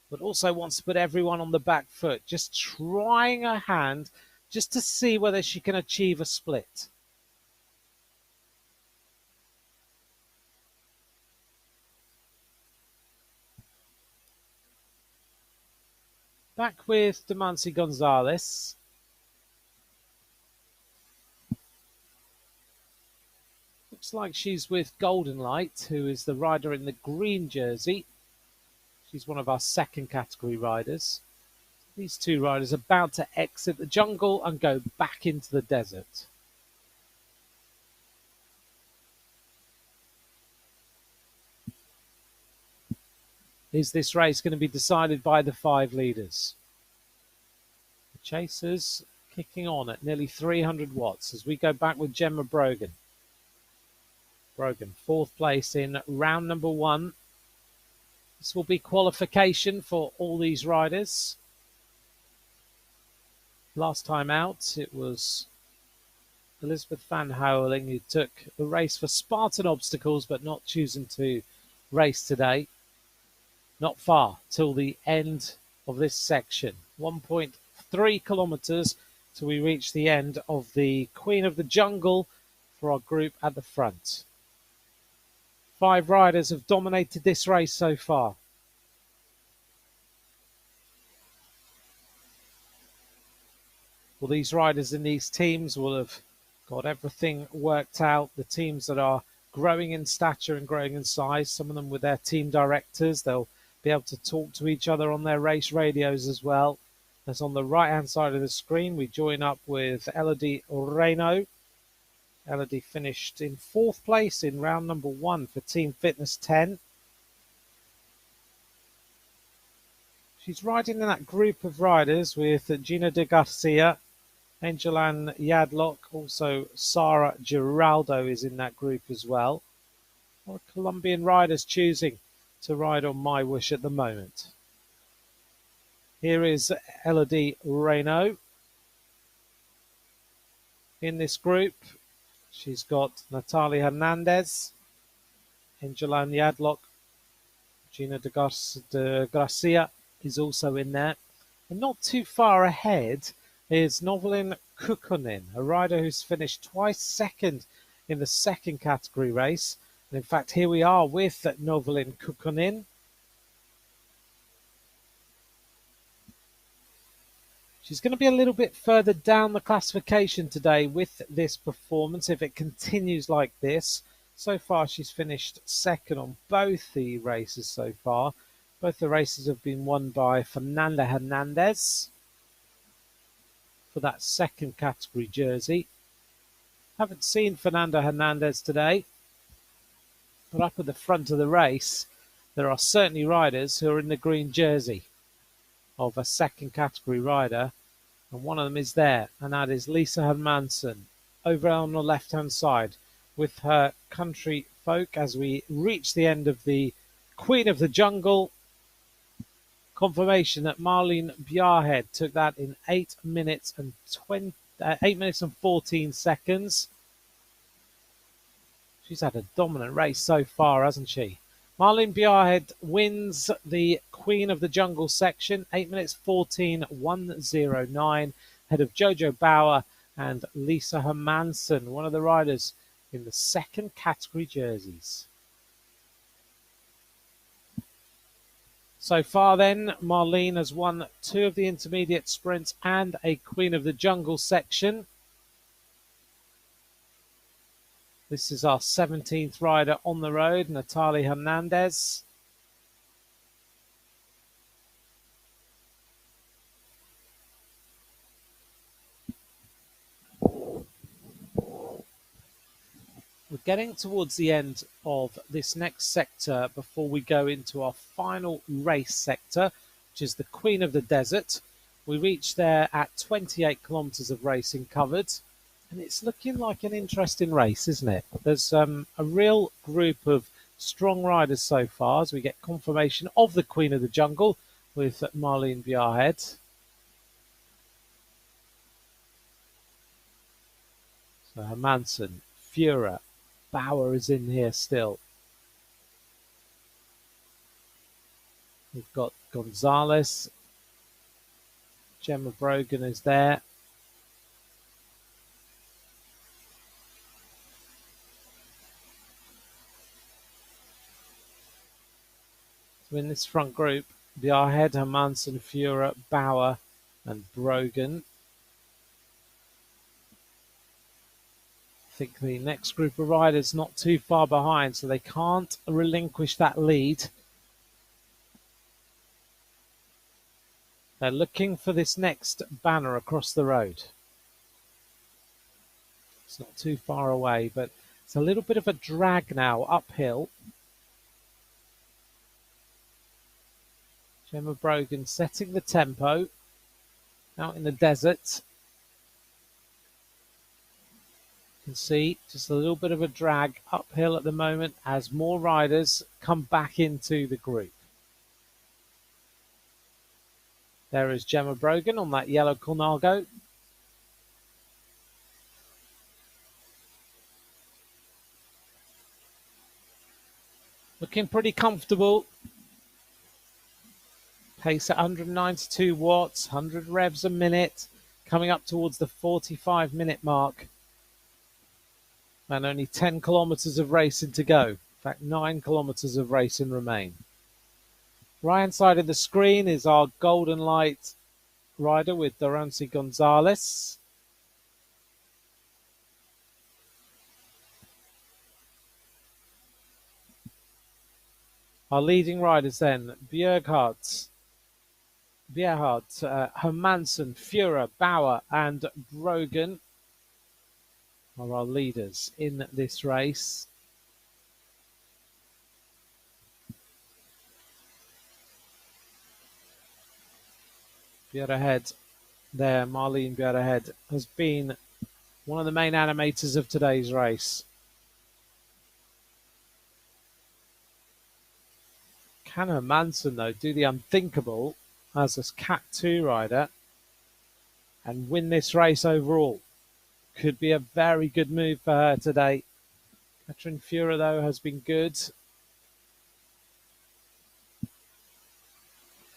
but also wants to put everyone on the back foot. Just trying her hand just to see whether she can achieve a split. Back with Demansi Gonzalez. Looks like she's with Golden Light, who is the rider in the green jersey. She's one of our second category riders. These two riders are about to exit the jungle and go back into the desert. Is this race going to be decided by the 5 leaders? The chasers kicking on at nearly 300 watts as we go back with Gemma Brogan. Brogan, 4th place in round number 1. This will be qualification for all these riders. Last time out, it was Elizabeth Van Houweling who took the race for Spartan Obstacles, but not choosing to race today. Not far till the end of this section. 1.3 kilometers till we reach the end of the Queen of the Jungle for our group at the front. 5 riders have dominated this race so far. Well, these riders in these teams will have got everything worked out. The teams that are growing in stature and growing in size, some of them with their team directors, they'll be able to talk to each other on their race radios as well. As on the right-hand side of the screen, we join up with Elodie Reynaud. Elodie finished in 4th place in round number 1 for Team Fitness 10. She's riding in that group of riders with Gina de Garcia, Angelan Yadlock, also Sara Giraldo is in that group as well. A lot of Colombian riders choosing to ride on MyWhoosh at the moment. Here is Elodie Reynaud. In this group, she's got Natalie Hernandez, Angelan Yadlock, Gina de Garcia is also in there. And not too far ahead is Novelin Kukkonen, a rider who's finished twice second in the second category race. And in fact, here we are with Novelin Kukkonen. She's going to be a little bit further down the classification today with this performance if it continues like this. So far, she's finished second on both the races so far. Both the races have been won by Fernanda Hernandez for that second category jersey. Haven't seen Fernanda Hernandez today, but up at the front of the race, there are certainly riders who are in the green jersey of a second category rider, and one of them is there, and that is Lisa Hermansson. over on the left-hand side with her country folk as we reach the end of the Queen of the Jungle. Confirmation that Marlene Bjarhed took that in 8 minutes and 14 seconds. She's had a dominant race so far, hasn't she? Marlene Bjarhed wins the Queen of the Jungle section, 8 minutes 14.109, ahead of Jojo Bauer and Lisa Hermansen, one of the riders in the second category jerseys. So far then, Marlene has won 2 of the intermediate sprints and a Queen of the Jungle section. This is our 17th rider on the road, Natalie Hernandez. We're getting towards the end of this next sector before we go into our final race sector, which is the Queen of the Desert. We reach there at 28 kilometers of racing covered, and it's looking like an interesting race, isn't it? There's a real group of strong riders so far as we get confirmation of the Queen of the Jungle with Marlene Bjarhed. So Hermansen, Fura, Bauer is in here still. We've got Gonzalez. Gemma Brogan is there. So in this front group, Bjarhed, Hermansen, Fura, Bauer and Brogan. I think the next group of riders not too far behind, so they can't relinquish that lead. They're looking for this next banner across the road. It's not too far away, but it's a little bit of a drag now uphill. Gemma Brogan setting the tempo out in the desert. You can see just a little bit of a drag uphill at the moment as more riders come back into the group. There is Gemma Brogan on that yellow Colnago. Looking pretty comfortable. Pace at 192 watts, 100 revs a minute, coming up towards the 45-minute mark. And only 10 kilometers of racing to go. In fact, 9 kilometers of racing remain. Right-hand side of the screen is our Golden Light rider with Dorancy Gonzalez. Our leading riders then, Bjerghardt, Hermansen, Fura, Bauer and Brogan are our leaders in this race. Bjerghardt there, Marlene Bjerghardt, has been one of the main animators of today's race. Can Hermansen, though, do the unthinkable as a Cat 2 rider and win this race overall? Could be a very good move for her today. Katrin Fura, though, has been good.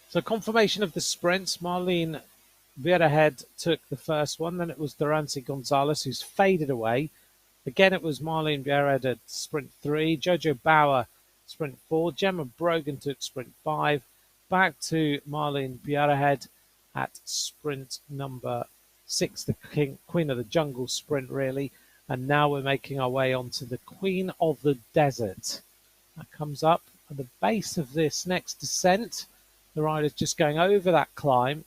So confirmation of the sprints. Marlene Bjerghardt took the first one. Then it was Dorancy Gonzalez, who's faded away. Again, it was Marlene Bjerghardt at sprint 3. Jojo Bauer, sprint 4. Gemma Brogan took sprint 5. Back to Marlene Bjerghardt at sprint number 6, the Queen of the Jungle sprint, really. And now we're making our way onto the Queen of the Desert. That comes up at the base of this next descent. The rider's just going over that climb.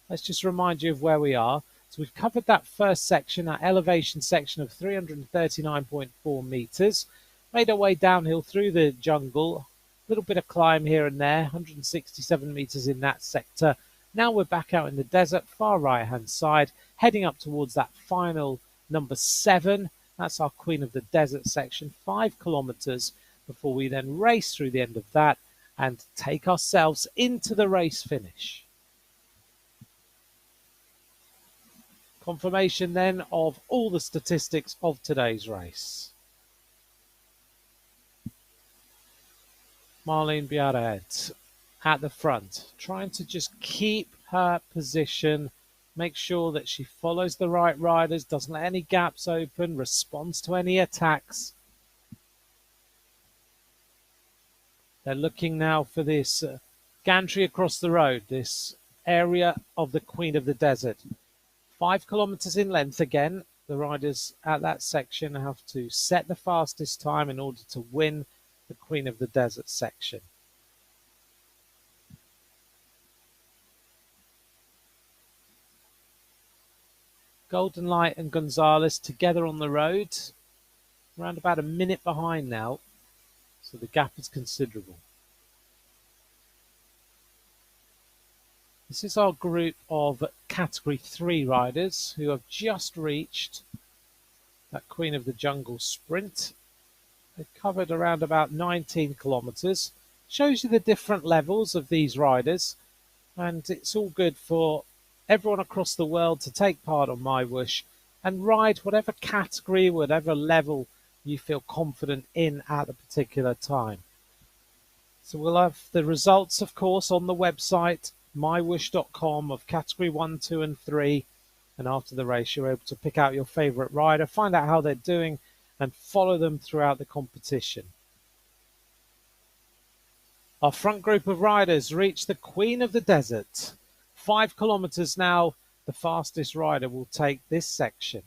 Let's just remind you of where we are. So we've covered that first section, that elevation section of 339.4 meters. Made our way downhill through the jungle. A little bit of climb here and there, 167 meters in that sector. Now we're back out in the desert, far right-hand side, heading up towards that final number 7. That's our Queen of the Desert section, 5 kilometers before we then race through the end of that and take ourselves into the race finish. Confirmation then of all the statistics of today's race. Marlene Biarritz at the front, trying to just keep her position, make sure that she follows the right riders, doesn't let any gaps open, responds to any attacks. They're looking now for this gantry across the road, this area of the Queen of the Desert. 5 kilometers in length again. The riders at that section have to set the fastest time in order to win the Queen of the Desert section. Golden Light and Gonzalez together on the road, around about a minute behind now, so the gap is considerable. This is our group of Category 3 riders who have just reached that Queen of the Jungle sprint. They've covered around about 19 kilometers. Shows you the different levels of these riders, and it's all good for everyone across the world to take part on MyWhoosh and ride whatever category, whatever level you feel confident in at the particular time. So we'll have the results, of course, on the website, mywhoosh.com, of Category 1, 2 and 3. And after the race, you're able to pick out your favourite rider, find out how they're doing, and follow them throughout the competition. Our front group of riders reach the Queen of the Desert. 5 kilometers now, the fastest rider will take this section.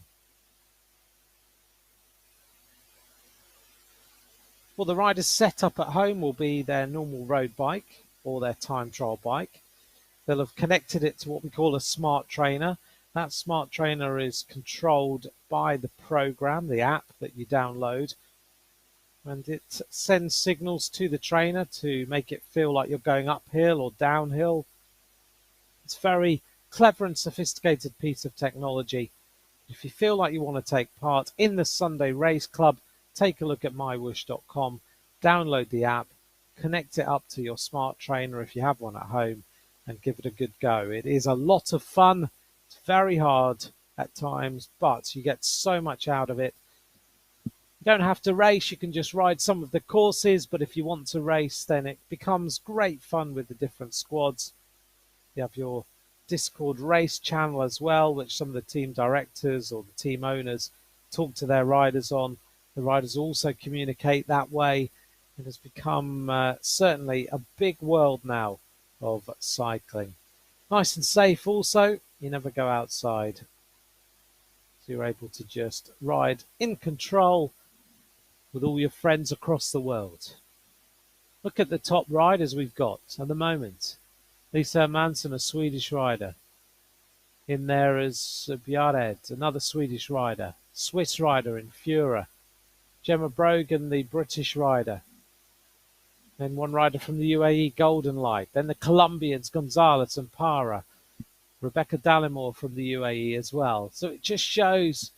Well, the riders set up at home will be their normal road bike or their time trial bike. They'll have connected it to what we call a smart trainer. That smart trainer is controlled by the program, the app that you download, and it sends signals to the trainer to make it feel like you're going uphill or downhill. It's a very clever and sophisticated piece of technology. If you feel like you want to take part in the Sunday Race Club, take a look at mywhoosh.com, download the app, connect it up to your smart trainer if you have one at home, and give it a good go. It is a lot of fun. It's very hard at times, but you get so much out of it. You don't have to race, you can just ride some of the courses, but if you want to race, then it becomes great fun with the different squads. You have your Discord race channel as well, which some of the team directors or the team owners talk to their riders on. The riders also communicate that way. It has become certainly a big world now of cycling. Nice and safe also. You never go outside. So you're able to just ride in control with all your friends across the world. Look at the top riders we've got at the moment. Lisa Manson, a Swedish rider. In there is Bjarred, another Swedish rider. Swiss rider in Fura. Gemma Brogan, the British rider. Then one rider from the UAE, Golden Light. Then the Colombians, Gonzalez and Para. Rebecca Dallimore from the UAE as well. So it just shows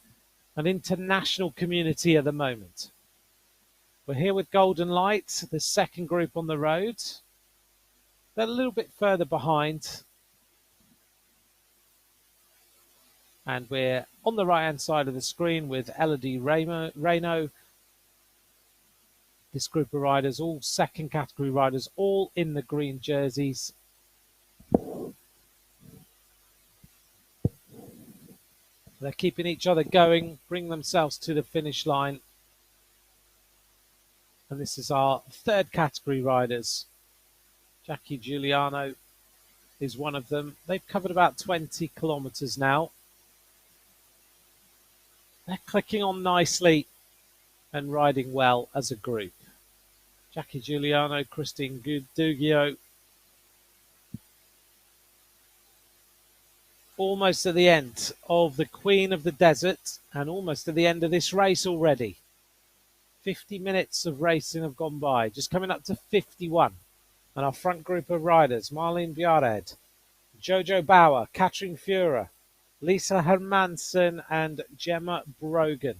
an international community at the moment. We're here with Golden Light, the second group on the road. They're a little bit further behind. And we're on the right-hand side of the screen with Elodie Reynaud. This group of riders, all second category riders, all in the green jerseys. They're keeping each other going, bring themselves to the finish line. And this is our third category riders. Jackie Giuliano is one of them. They've covered about 20 kilometers now. They're clicking on nicely and riding well as a group. Jackie Giuliano, Christine Dugio. Almost at the end of the Queen of the Desert and almost at the end of this race already. 50 minutes of racing have gone by, just coming up to 51. And our front group of riders, Marlene Bjarred, Jojo Bauer, Katrin Fura, Lisa Hermansen and Gemma Brogan.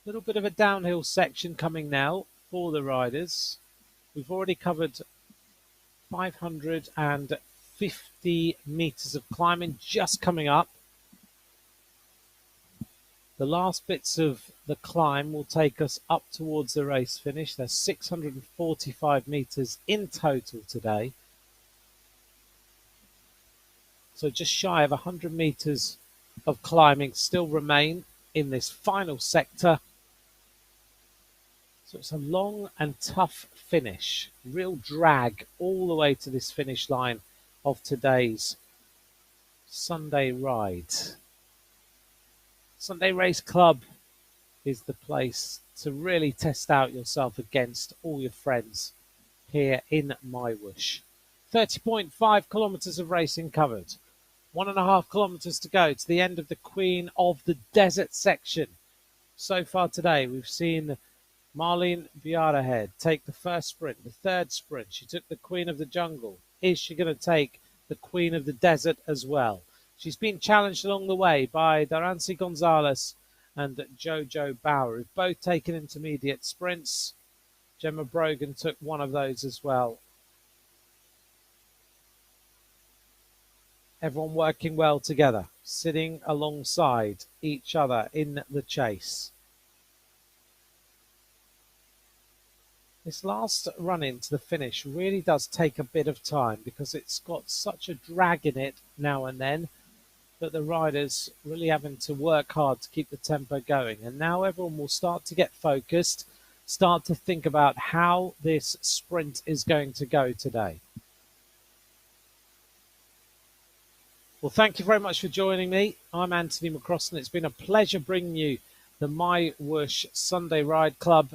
A little bit of a downhill section coming now for the riders. We've already covered 550 meters of climbing just coming up. The last bits of the climb will take us up towards the race finish. There's 645 meters in total today. So just shy of 100 meters of climbing still remain in this final sector. So it's a long and tough finish. Real drag all the way to this finish line of today's Sunday ride. Sunday Race Club is the place to really test out yourself against all your friends here in MyWhoosh. 30.5 kilometers of racing covered. 1.5 kilometers to go to the end of the Queen of the Desert section. So far today, we've seen Marlene Biarahead take the first sprint, the third sprint. She took the Queen of the Jungle. Is she going to take the Queen of the Desert as well? She's been challenged along the way by Darancy Gonzalez and Jojo Bauer, who've both taken intermediate sprints. Gemma Brogan took one of those as well. Everyone working well together, sitting alongside each other in the chase. This last run into the finish really does take a bit of time because it's got such a drag in it now and then that the riders really having to work hard to keep the tempo going. And now everyone will start to get focused, start to think about how this sprint is going to go today. Well, thank you very much for joining me. I'm Anthony McCrossan. It's been a pleasure bringing you the MyWhoosh Sunday Ride Club.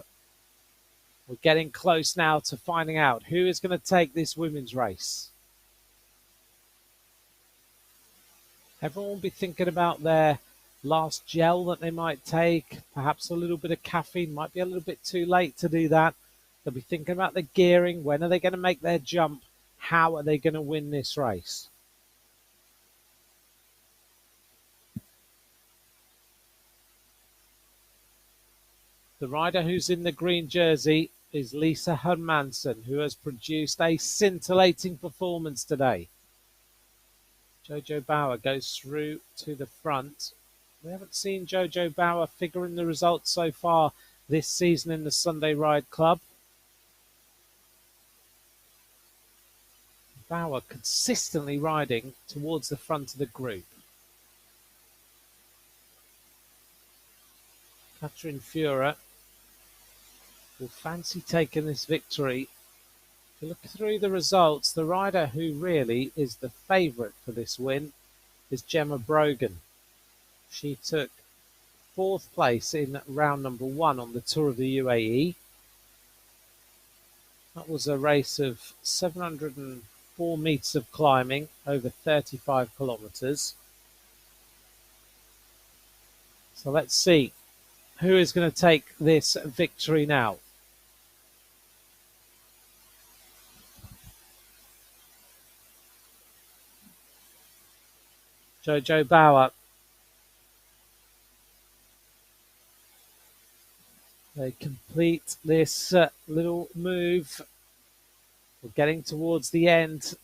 We're getting close now to finding out who is going to take this women's race. Everyone will be thinking about their last gel that they might take, perhaps a little bit of caffeine. Might be a little bit too late to do that. They'll be thinking about the gearing. When are they going to make their jump? How are they going to win this race? The rider who's in the green jersey is Lisa Hermansen, who has produced a scintillating performance today. Jojo Bauer goes through to the front. We haven't seen Jojo Bauer figure in the results so far this season in the Sunday Ride Club. Bauer consistently riding towards the front of the group. Katrin Führer will fancy taking this victory. If you look through the results, the rider who really is the favourite for this win is Gemma Brogan. She took 4th place in round number 1 on the Tour of the UAE. That was a race of 704 metres of climbing over 35 kilometres. So let's see who is going to take this victory now. Jojo Bauer. They complete this little move. We're getting towards the end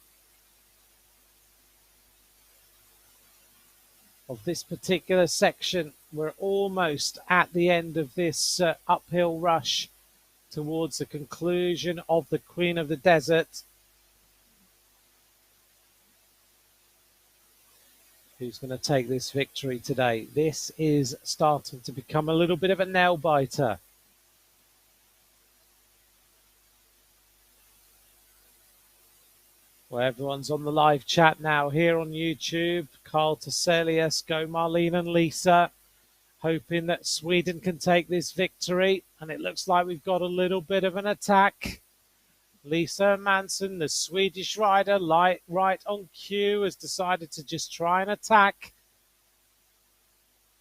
of this particular section. We're almost at the end of this uphill rush towards the conclusion of the Queen of the Desert. Who's going to take this victory today? This is starting to become a little bit of a nail biter. Well, everyone's on the live chat now here on YouTube. Carl Teselius, go Marlene and Lisa, hoping that Sweden can take this victory. And it looks like we've got a little bit of an attack. Lisa Manson, the Swedish rider, right on cue, has decided to just try and attack.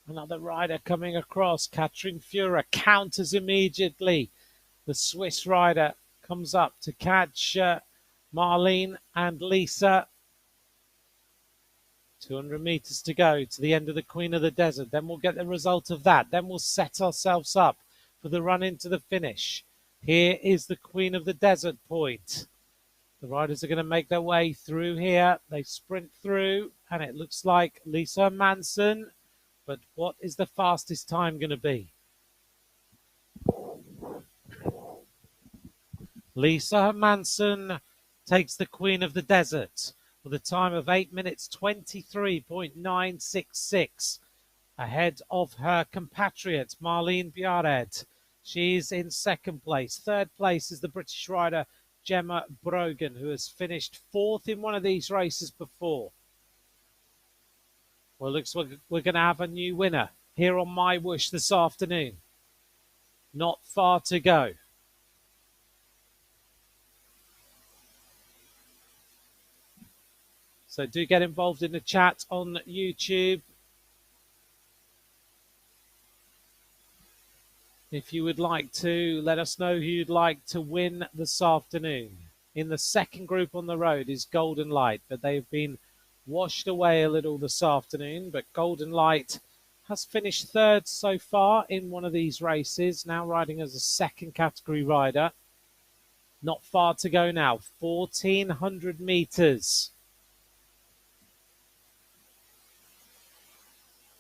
Another rider coming across, Katrin Führer, counters immediately. The Swiss rider comes up to catch Marlene and Lisa. 200 meters to go to the end of the Queen of the Desert. Then we'll get the result of that. Then we'll set ourselves up for the run into the finish. Here is the Queen of the Desert point. The riders are going to make their way through here. They sprint through, and it looks like Lisa Manson. But what is the fastest time going to be? Lisa Manson takes the Queen of the Desert with a time of 8 minutes 23.966, ahead of her compatriot Marlene Biared. She's in second place. Third place is the British rider Gemma Brogan, who has finished fourth in one of these races before. Well, looks like we're going to have a new winner here on MyWhoosh this afternoon. Not far to go. So do get involved in the chat on YouTube. If you would like to, let us know who you'd like to win this afternoon. In the second group on the road is Golden Light, but they've been washed away a little this afternoon. But Golden Light has finished third so far in one of these races, now riding as a second category rider. Not far to go now, 1,400 meters.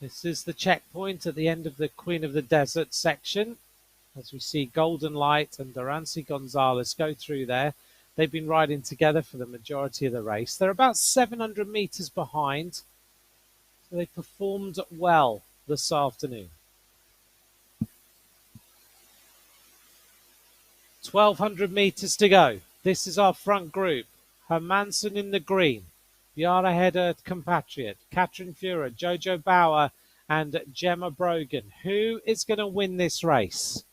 This is the checkpoint at the end of the Queen of the Desert section. As we see Golden Light and Dorancy Gonzalez go through there. They've been riding together for the majority of the race. They're about 700 meters behind. So they performed well this afternoon. 1,200 meters to go. This is our front group. Hermansen in the green. Yara Header compatriot, Katrin Fuhrer, Jojo Bauer, and Gemma Brogan. Who is going to win this race?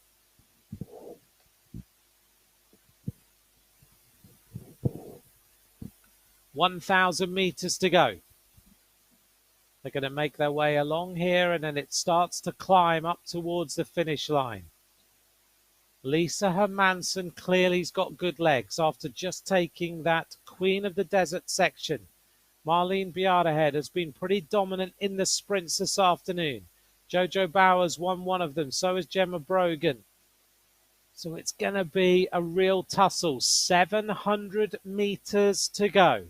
$1,000 meters to go. They're going to make their way along here, and then it starts to climb up towards the finish line. Lisa Hermansen clearly's got good legs after just taking that Queen of the Desert section. Marlene Biared has been pretty dominant in the sprints this afternoon. Jojo Bauer's won one of them, so has Gemma Brogan. So it's going to be a real tussle. 700 meters to go.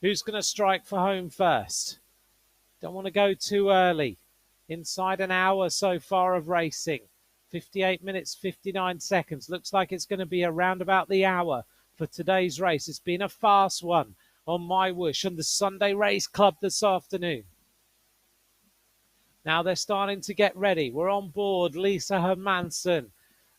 Who's going to strike for home first? Don't want to go too early. Inside an hour so far of racing. 58 minutes, 59 seconds. Looks like it's going to be around about the hour for today's race. It's been a fast one on MyWhoosh and the Sunday Race Club this afternoon. Now they're starting to get ready. We're on board Lisa Hermansen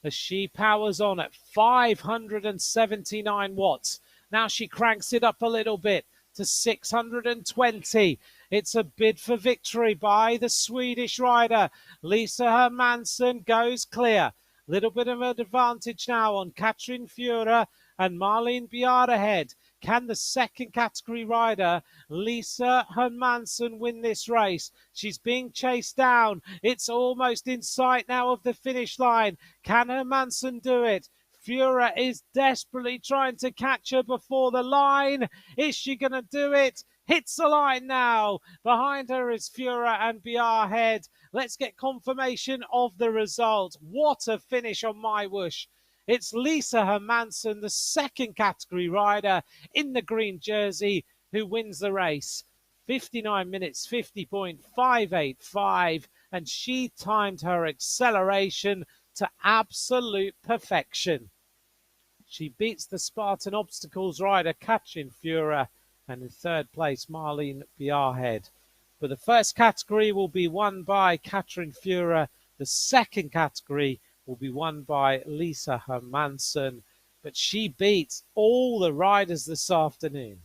as she powers on at 579 watts. Now she cranks it up a little bit to 620. It's a bid for victory by the Swedish rider. Lisa Hermansen goes clear. Little bit of an advantage now on Katrin Fuhrer and Marlene Biared. Can the second category rider, Lisa Hermansen, win this race? She's being chased down. It's almost in sight now of the finish line. Can Hermansen do it? Fuhrer is desperately trying to catch her before the line. Is she going to do it? Hits the line now. Behind her is Fuhrer and Biared. Let's get confirmation of the result. What a finish on MyWhoosh. It's Lisa Hermansen, the second category rider in the green jersey, who wins the race. 59 minutes, 50.585, and she timed her acceleration to absolute perfection. She beats the Spartan Obstacles rider Katrin Fuhrer, and in third place Marlene Biared. But the first category will be won by Katrin Fuhrer. The second category will be won by Lisa Hermansen. But she beats all the riders this afternoon.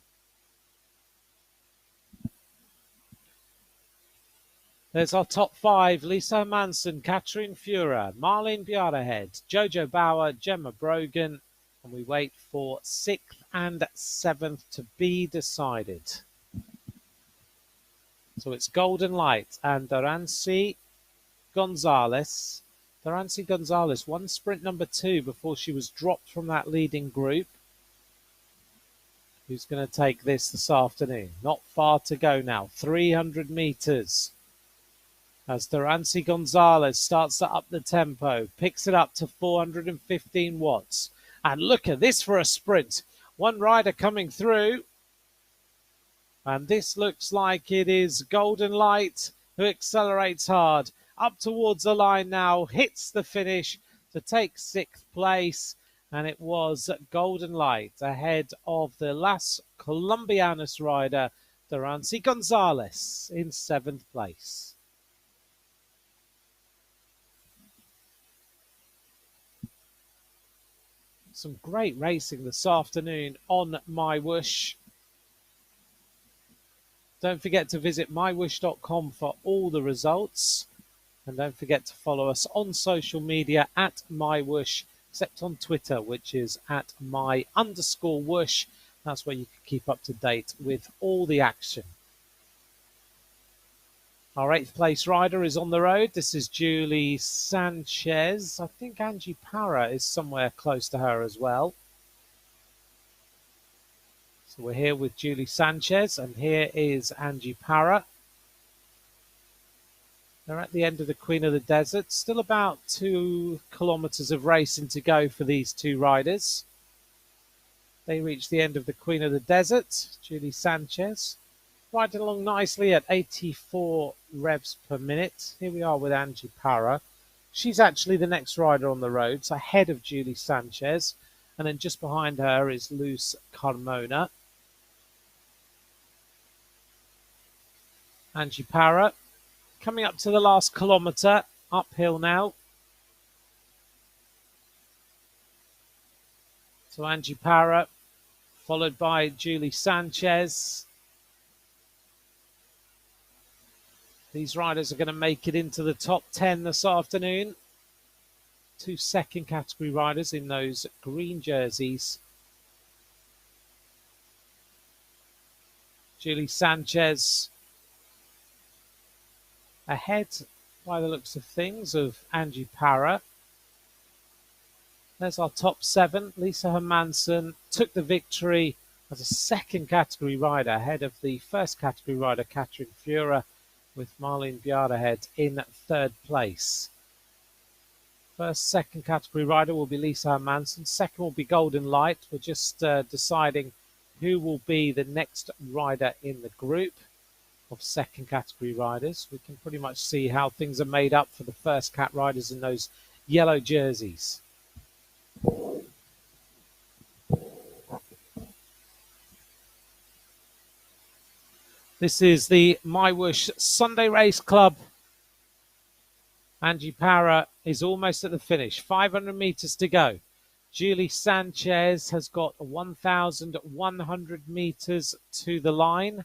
There's our top five. Lisa Hermansen, Katrin Fuhrer, Marlene Biared, Jojo Bauer, Gemma Brogan. And we wait for 6th and 7th to be decided. So it's Golden Light and Dorancy Gonzalez Dorancy Gonzalez won sprint number 2 before she was dropped from that leading group. Who's going to take this afternoon? Not far to go now, 300 meters. As Dorancy Gonzalez starts to up the tempo, picks it up to 415 watts. And look at this for a sprint. One rider coming through. And this looks like it is Golden Light who accelerates hard. Up towards the line now, hits the finish to take 6th place. And it was Golden Light ahead of the Las Colombianas rider, Dorancy Gonzalez, in 7th place. Some great racing this afternoon on MyWhoosh. Don't forget to visit mywhoosh.com for all the results. And don't forget to follow us on social media at MyWhoosh, except on Twitter, which is at my_whoosh. That's where you can keep up to date with all the action. Our 8th place rider is on the road. This is Julie Sanchez. I think Angie Parra is somewhere close to her as well. So we're here with Julie Sanchez, and here is Angie Parra. They're at the end of the Queen of the Desert. Still about 2 kilometers of racing to go for these two riders. They reach the end of the Queen of the Desert. Julie Sanchez riding along nicely at 84 revs per minute. Here we are with Angie Parra. She's actually the next rider on the road, so ahead of Julie Sanchez. And then just behind her is Luz Carmona. Angie Parra coming up to the last kilometre, uphill now. So Angie Parra, followed by Julie Sanchez. These riders are going to make it into the top 10 this afternoon. 2 second category riders in those green jerseys. Julie Sanchez ahead, by the looks of things, of Angie Parra. There's our top 7. Lisa Hermansen took the victory as a second category rider ahead of the first category rider, Katrin Fura, with Marlene Bjardahed in 3rd place. First, second category rider will be Lisa Hermansen. Second will be Golden Light. We're just deciding who will be the next rider in the group of second category riders. We can pretty much see how things are made up for the first cat riders in those yellow jerseys. This is the MyWhoosh Sunday Race Club. Angie Parra is almost at the finish. 500 meters to go. Julie Sanchez has got 1,100 meters to the line.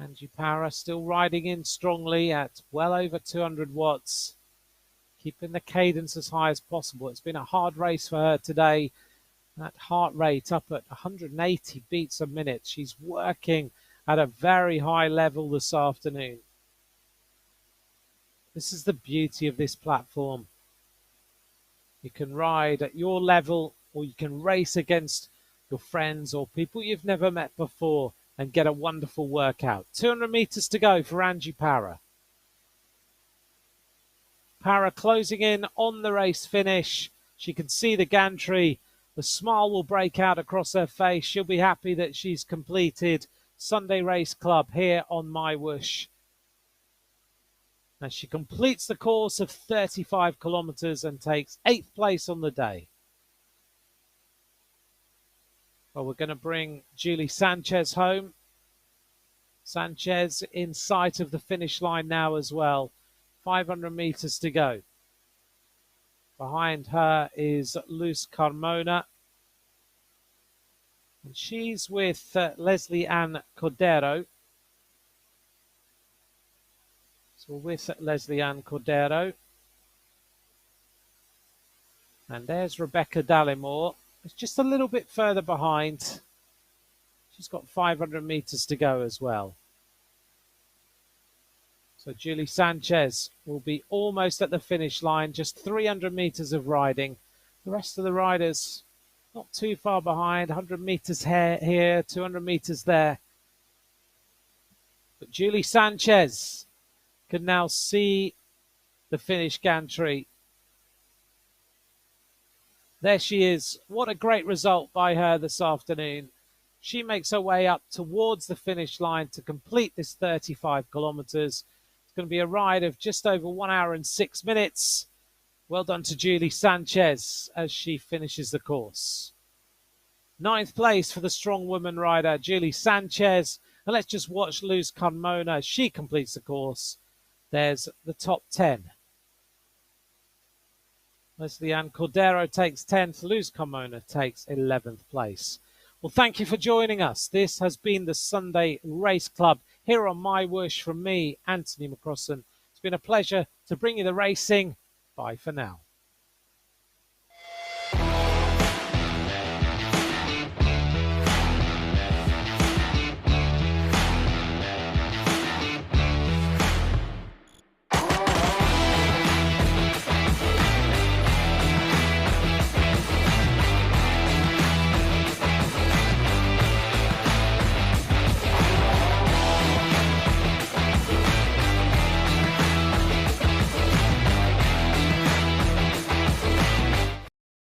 Angie Parra still riding in strongly at well over 200 watts. Keeping the cadence as high as possible. It's been a hard race for her today. That heart rate up at 180 beats a minute. She's working at a very high level this afternoon. This is the beauty of this platform. You can ride at your level, or you can race against your friends or people you've never met before and get a wonderful workout. 200 meters to go for Angie Parra. Parra closing in on the race finish. She can see the gantry. The smile will break out across her face. She'll be happy that she's completed Sunday Race Club here on MyWhoosh. As she completes the course of 35 kilometers and takes 8th place on the day. Well, we're going to bring Julie Sanchez home. Sanchez in sight of the finish line now as well. 500 meters to go. Behind her is Luz Carmona. And she's with Leslie Ann Cordero. So we're with Leslie Ann Cordero. And there's Rebecca Dallimore. It's just a little bit further behind. She's got 500 meters to go as well. So Julie Sanchez will be almost at the finish line, just 300 meters of riding. The rest of the riders not too far behind, 100 meters here, 200 meters there. But Julie Sanchez can now see the finish gantry. There she is. What a great result by her this afternoon. She makes her way up towards the finish line to complete this 35 kilometers. It's going to be a ride of just over 1 hour and 6 minutes. Well done to Julie Sanchez as she finishes the course. 9th place for the strong woman rider, Julie Sanchez. And let's just watch Luz Carmona as she completes the course. There's the top 10. Leslie Ann Cordero takes 10th. Luz Carmona takes 11th place. Well, thank you for joining us. This has been the Sunday Race Club here on MyWhoosh from me, Anthony McCrossan. It's been a pleasure to bring you the racing. Bye for now.